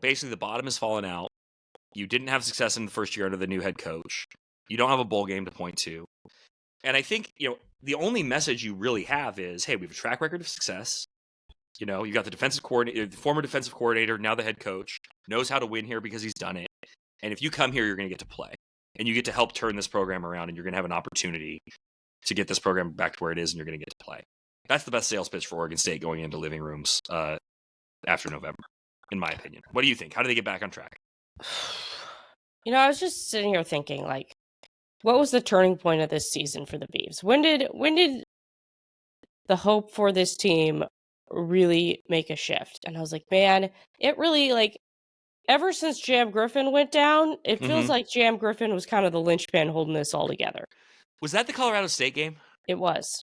basically the bottom has fallen out? You didn't have success in the first year under the new head coach. You don't have a bowl game to point to. And I think, the only message you really have is, hey, we have a track record of success. You got the former defensive coordinator, now the head coach, knows how to win here because he's done it. And if you come here, you're going to get to play. And you get to help turn this program around, and you're going to have an opportunity to get this program back to where it is, and you're going to get to play. That's the best sales pitch for Oregon State going into living rooms after November, in my opinion. What do you think? How do they get back on track? I was just sitting here thinking, like, what was the turning point of this season for the Beavs? When did the hope for this team really make a shift? And I was like, man, it really, like, ever since Jam Griffin went down, it feels like Jam Griffin was kind of the linchpin holding this all together. Was that the Colorado State game? It was.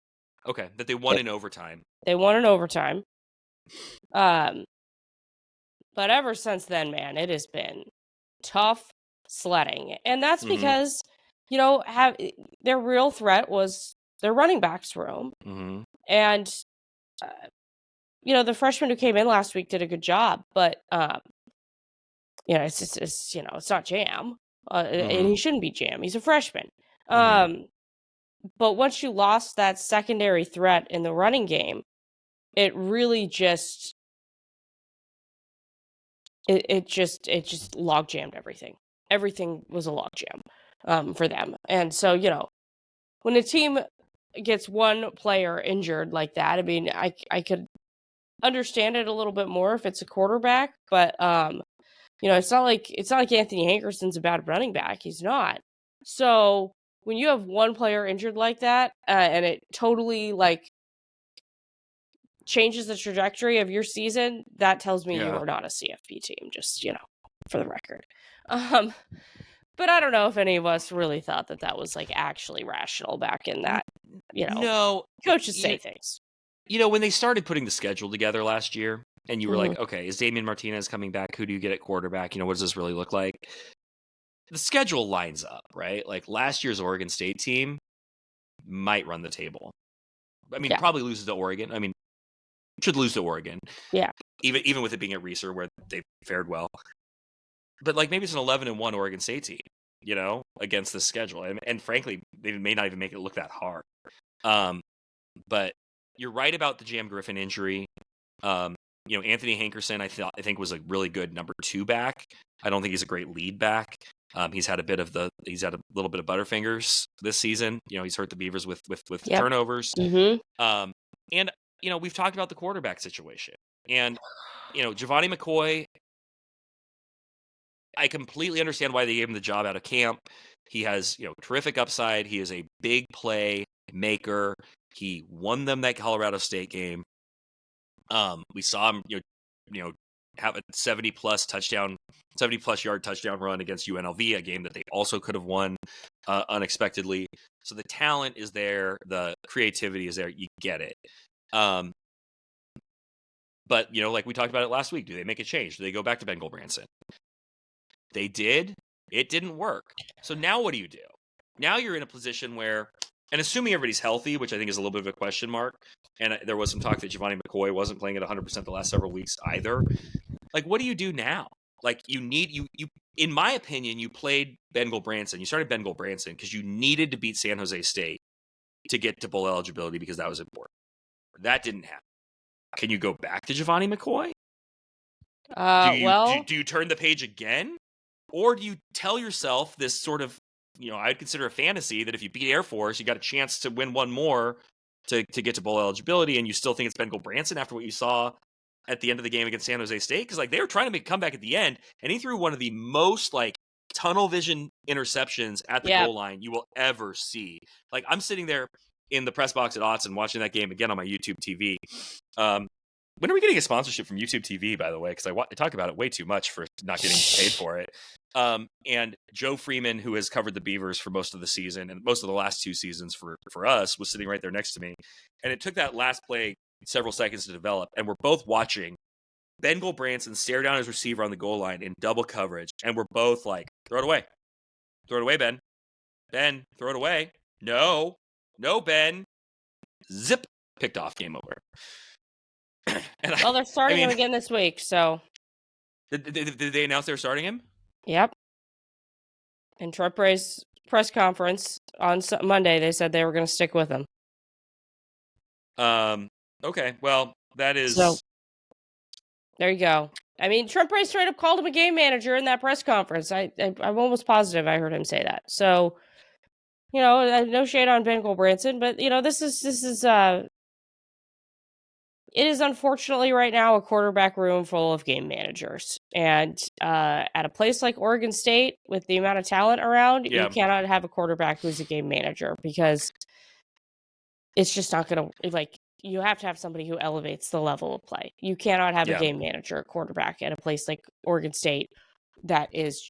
Okay, that they won in overtime. They won in overtime. But ever since then, man, it has been tough sledding. And that's because, their real threat was their running backs room. Mm-hmm. And, the freshman who came in last week did a good job, but, it's not Jam, and he shouldn't be Jam. He's a freshman. But once you lost that secondary threat in the running game, it really just it just log jammed everything. Everything was a log jam for them. And so, when a team gets one player injured like that, I mean, I could understand it a little bit more if it's a quarterback, but It's not like Anthony Hankerson's a bad running back. He's not. So when you have one player injured like that, and it totally changes the trajectory of your season, that tells me you are not a CFP team. Just for the record. But I don't know if any of us really thought that was actually rational back in that. No, coaches say things. When they started putting the schedule together last year, and you were like, okay, is Damian Martinez coming back? Who do you get at quarterback? What does this really look like? The schedule lines up, right? Like last year's Oregon State team might run the table. Probably loses to Oregon. Should lose to Oregon. Yeah. Even with it being at Reeser where they fared well. But maybe it's an 11-1 Oregon State team, against the schedule. And frankly, they may not even make it look that hard. But you're right about the Jam Griffin injury. Anthony Hankerson, I think was a really good number 2 back. I don't think he's a great lead back. He's had a little bit of butterfingers this season. He's hurt the Beavers with turnovers. Mm-hmm. And we've talked about the quarterback situation. And Giovanni McCoy, I completely understand why they gave him the job out of camp. He has terrific upside. He is a big play maker. He won them that Colorado State game. We saw him, have a 70+ yard touchdown run against UNLV, a game that they also could have won unexpectedly. So the talent is there, the creativity is there. You get it. But like we talked about it last week, do they make a change? Do they go back to Ben Gulbranson? They did. It didn't work. So now what do you do? Now you're in a position where, and assuming everybody's healthy, which I think is a little bit of a question mark, and there was some talk that Giovanni McCoy wasn't playing at 100% the last several weeks either. What do you do now? You in my opinion, you played Ben Gulbranson. You started Ben Gulbranson because you needed to beat San Jose State to get to bowl eligibility because that was important. That didn't happen. Can you go back to Giovanni McCoy? Do you turn the page again? Or do you tell yourself this sort of, I'd consider a fantasy that if you beat Air Force, you got a chance to win one more to get to bowl eligibility, and you still think it's Ben Gulbranson after what you saw at the end of the game against San Jose State? Because they were trying to make a comeback at the end, and he threw one of the most tunnel vision interceptions at the goal line you will ever see. I'm sitting there in the press box at Autzen watching that game again on my YouTube TV. When are we getting a sponsorship from YouTube TV, by the way? Because I talk about it way too much for not getting paid for it. And Joe Freeman, who has covered the Beavers for most of the season and most of the last 2 seasons for us, was sitting right there next to me. And it took that last play several seconds to develop. And we're both watching Ben Gulbranson stare down his receiver on the goal line in double coverage. And we're both like, throw it away. Throw it away, Ben. Ben, throw it away. No, Ben. Zip. Picked off. Game over. They're starting him again this week, so. Did they announce they were starting him? Yep. In Trent Bray's press conference on Monday, they said they were going to stick with him. Okay, well, that is... So, there you go. Trent Bray straight up called him a game manager in that press conference. I'm almost positive I heard him say that. So, no shade on Ben Gulbranson, but, this is it is unfortunately right now a quarterback room full of game managers. And at a place like Oregon State, with the amount of talent around, you cannot have a quarterback who's a game manager because it's just not going to, you have to have somebody who elevates the level of play. You cannot have a game manager quarterback at a place like Oregon State that is,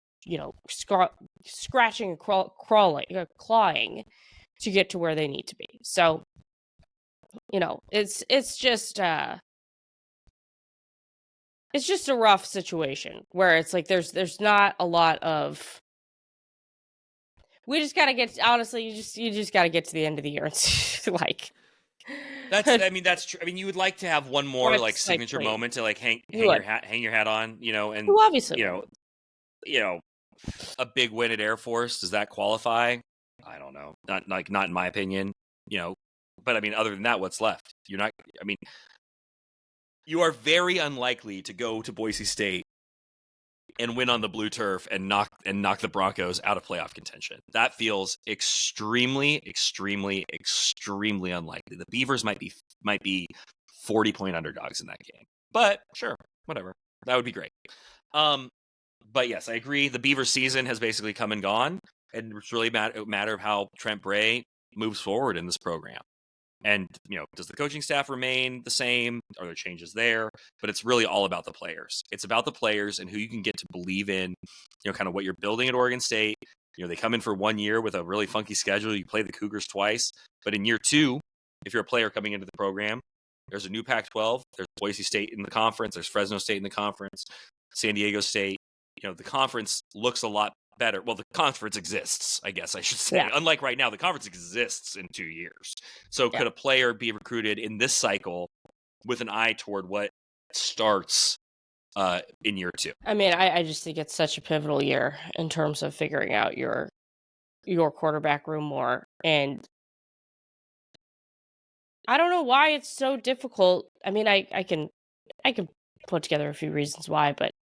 scratching and clawing to get to where they need to be. So, it's just a rough situation where it's there's not a lot of. We just gotta get, honestly, you just gotta get to the end of the year and that's true. You would like to have one more signature moment to hang your hat on, and well, obviously, a big win at Air Force. Does that qualify? I don't know. Not in my opinion, But other than that, what's left? You're not. You are very unlikely to go to Boise State and win on the blue turf and knock the Broncos out of playoff contention. That feels extremely, extremely, extremely unlikely. The Beavers might be 40-point underdogs in that game, but sure, whatever. That would be great. But yes, I agree. The Beaver season has basically come and gone, and it's really a matter of how Trent Bray moves forward in this program. And, does the coaching staff remain the same? Are there changes there? But it's really all about the players. It's about the players and who you can get to believe in, kind of what you're building at Oregon State. They come in for 1 year with a really funky schedule. You play the Cougars twice. But in year 2, if you're a player coming into the program, there's a new Pac-12. There's Boise State in the conference. There's Fresno State in the conference. San Diego State. The conference looks a lot better. Well, the conference exists, I guess I should say. Yeah. Unlike right now, the conference exists in 2 years. So could a player be recruited in this cycle with an eye toward what starts in year 2? I mean, I just think it's such a pivotal year in terms of figuring out your quarterback room more. And I don't know why it's so difficult. I mean, I can put together a few reasons why, but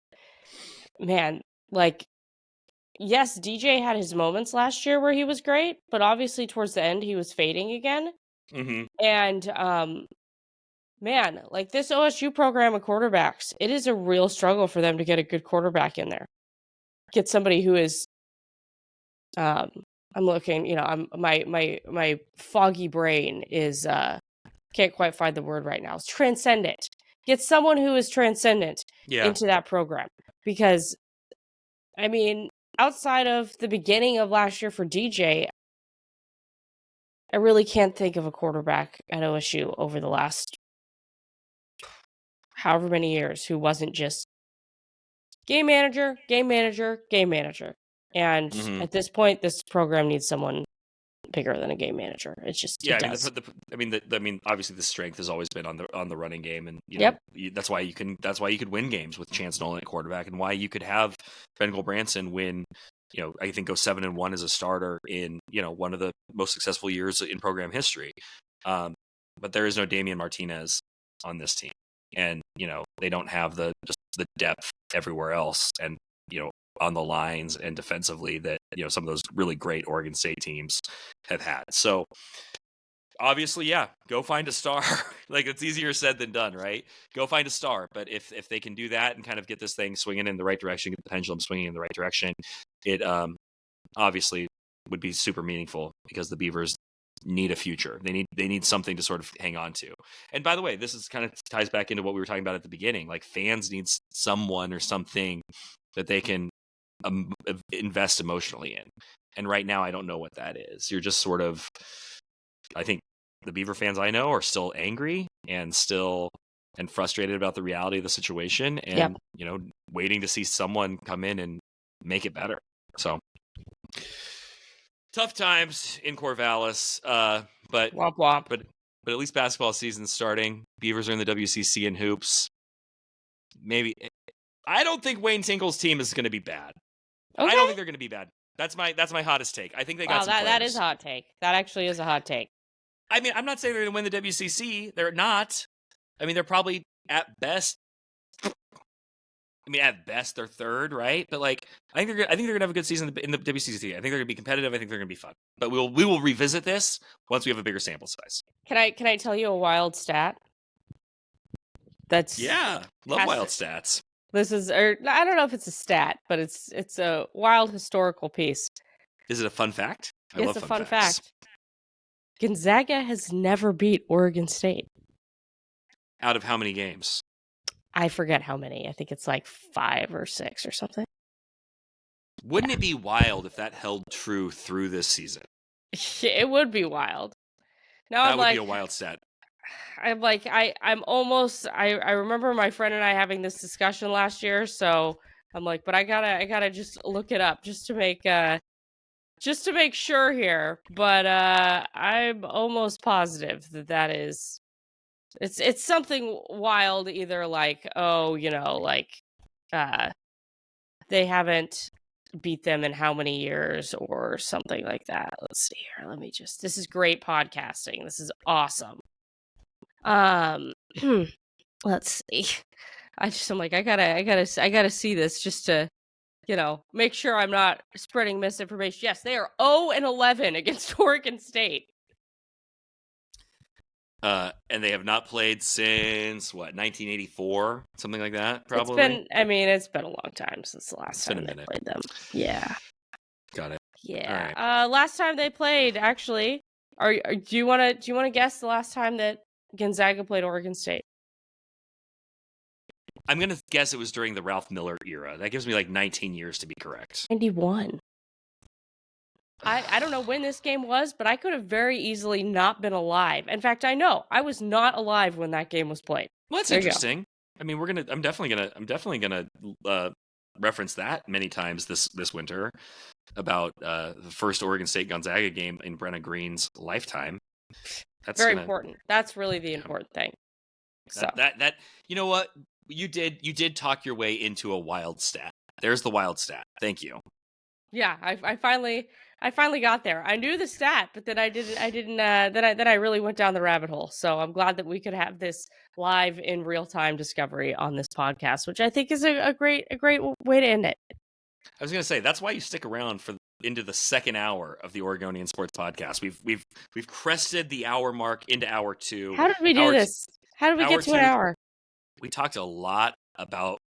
man, like, yes, DJ had his moments last year where he was great, but obviously towards the end he was fading again. Mm-hmm. And man, like this OSU program of quarterbacks, it is a real struggle for them to get a good quarterback in there. Get somebody who is I'm looking, my foggy brain is can't quite find the word right now. It's transcendent. Get someone who is transcendent into that program. Because, I mean, outside of the beginning of last year for DJ, I really can't think of a quarterback at OSU over the last however many years who wasn't just game manager. And at this point, this program needs someone bigger than a game manager. It's just does. Obviously the strength has always been on the running game, and that's why you could win games with Chance Nolan at quarterback, and why you could have Ben Gulbranson win. I think go 7-1 as a starter in one of the most successful years in program history. But there is no Damian Martinez on this team, and they don't have the depth everywhere else, and on the lines and defensively that some of those really great Oregon State teams have had. So obviously, go find a star. Like, it's easier said than done, right? Go find a star. But if they can do that and kind of get this thing swinging in the right direction, get the pendulum swinging in the right direction, it obviously would be super meaningful, because the Beavers need a future. They need something to sort of hang on to. And by the way, this is kind of ties back into what we were talking about at the beginning. Like, fans need someone or something that they can invest emotionally in. And right now, I don't know what that is. You're just sort of, I think the Beaver fans I know are still angry and frustrated about the reality of the situation, and waiting to see someone come in and make it better. So tough times in Corvallis, but womp womp. But at least basketball season's starting. Beavers are in the WCC in hoops. Maybe I don't think Wayne Tinkle's team is going to be bad. Okay. I don't think they're going to be bad. That's my hottest take. I think they got some players. That is a hot take. That actually is a hot take. I mean, I'm not saying they're going to win the WCC. They're not. I mean, they're probably at best. At best they're third, right? But like, I think they're going to have a good season in the WCC. I think they're going to be competitive. I think they're going to be fun. But we will revisit this once we have a bigger sample size. Can I tell you a wild stat? Love wild stats. This is, or I don't know if it's a stat, but it's a wild historical piece. Is it a fun fact? It's a fun fact. Gonzaga has never beat Oregon State. Out of how many games? I forget how many. I think it's like 5 or 6 or something. Wouldn't it be wild if that held true through this season? It would be wild. Now that would be a wild stat. I'm like, I'm almost, I remember my friend and I having this discussion last year, so I'm like, but I gotta just look it up just to make sure here. But I'm almost positive that is, it's something wild, either like, they haven't beat them in how many years or something like that. Let's see here. This is great podcasting. This is awesome. Let's see. I'm like, I gotta see this just to, make sure I'm not spreading misinformation. Yes, they are 0-11 against Oregon State. And they have not played since 1984, something like that. Probably. It's been a long time since the last time they played them. Yeah. Got it. Yeah. All right. Last time they played, actually, do you want to guess the last time that Gonzaga played Oregon State? I'm gonna guess it was during the Ralph Miller era. That gives me like 19 years to be correct. 91. I don't know when this game was, but I could have very easily not been alive. In fact, I know I was not alive when that game was played. Well, that's interesting. I mean, I'm definitely gonna reference that many times this winter about the first Oregon State Gonzaga game in Brenna Greene's lifetime. That's very important. That's really the important thing. So that you know what you did talk your way into a wild stat. There's the wild stat. Thank you. Yeah, I finally got there. I knew the stat, but then I didn't. Then I really went down the rabbit hole. So I'm glad that we could have this live in real time discovery on this podcast, which I think is a great way to end it. I was going to say that's why you stick around into the second hour of the Oregonian Sports Podcast. We've crested the hour mark into hour 2. How did we do this? How did we get to an hour? We talked a lot about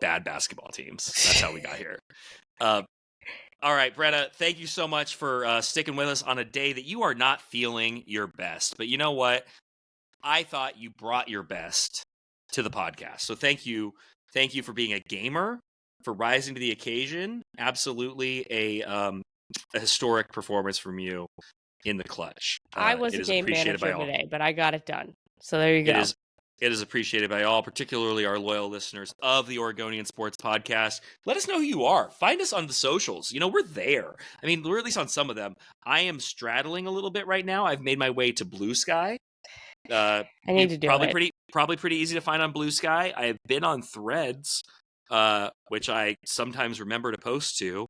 bad basketball teams. That's how we got here. All right, Brenna, thank you so much for sticking with us on a day that you are not feeling your best. But you know what? I thought you brought your best to the podcast. So thank you. Thank you for being a gamer, for rising to the occasion. Absolutely a historic performance from you in the clutch. I was a game manager today, but I got it done. So there you go. It is appreciated by all, particularly our loyal listeners of the Oregonian Sports Podcast. Let us know who you are. Find us on the socials. We're there. I mean, we're at least on some of them. I am straddling a little bit right now. I've made my way to Blue Sky. I need to do it. Probably pretty easy to find on Blue Sky. I have been on Threads, which I sometimes remember to post to.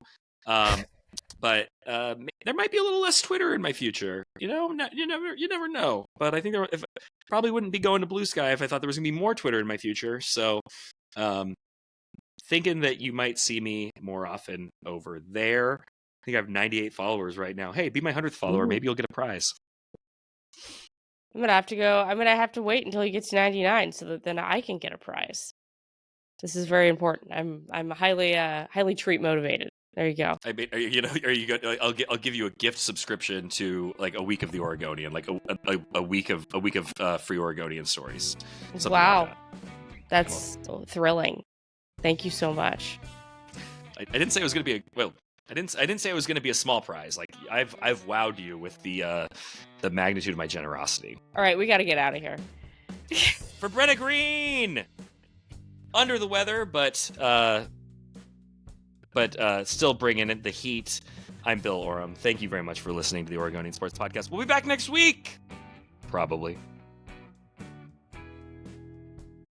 But there might be a little less Twitter in my future. You never know. But I think probably wouldn't be going to Blue Sky if I thought there was going to be more Twitter in my future. So, thinking that you might see me more often over there. I think I have 98 followers right now. Hey, be my 100th follower. Ooh. Maybe you'll get a prize. I'm gonna have to wait until he gets 99 so that then I can get a prize. This is very important. I'm highly treat motivated. There you go. I mean, are you good? I'll give you a gift subscription to like a week of the Oregonian, like a week of free Oregonian stories. Wow, like that's thrilling. Thank you so much. I didn't say it was going to be I didn't say it was going to be a small prize. Like I've wowed you with the magnitude of my generosity. All right, we got to get out of here. For Brenna Greene, under the weather, but still bringing in the heat. I'm Bill Oram. Thank you very much for listening to the Oregonian Sports Podcast. We'll be back next week. Probably.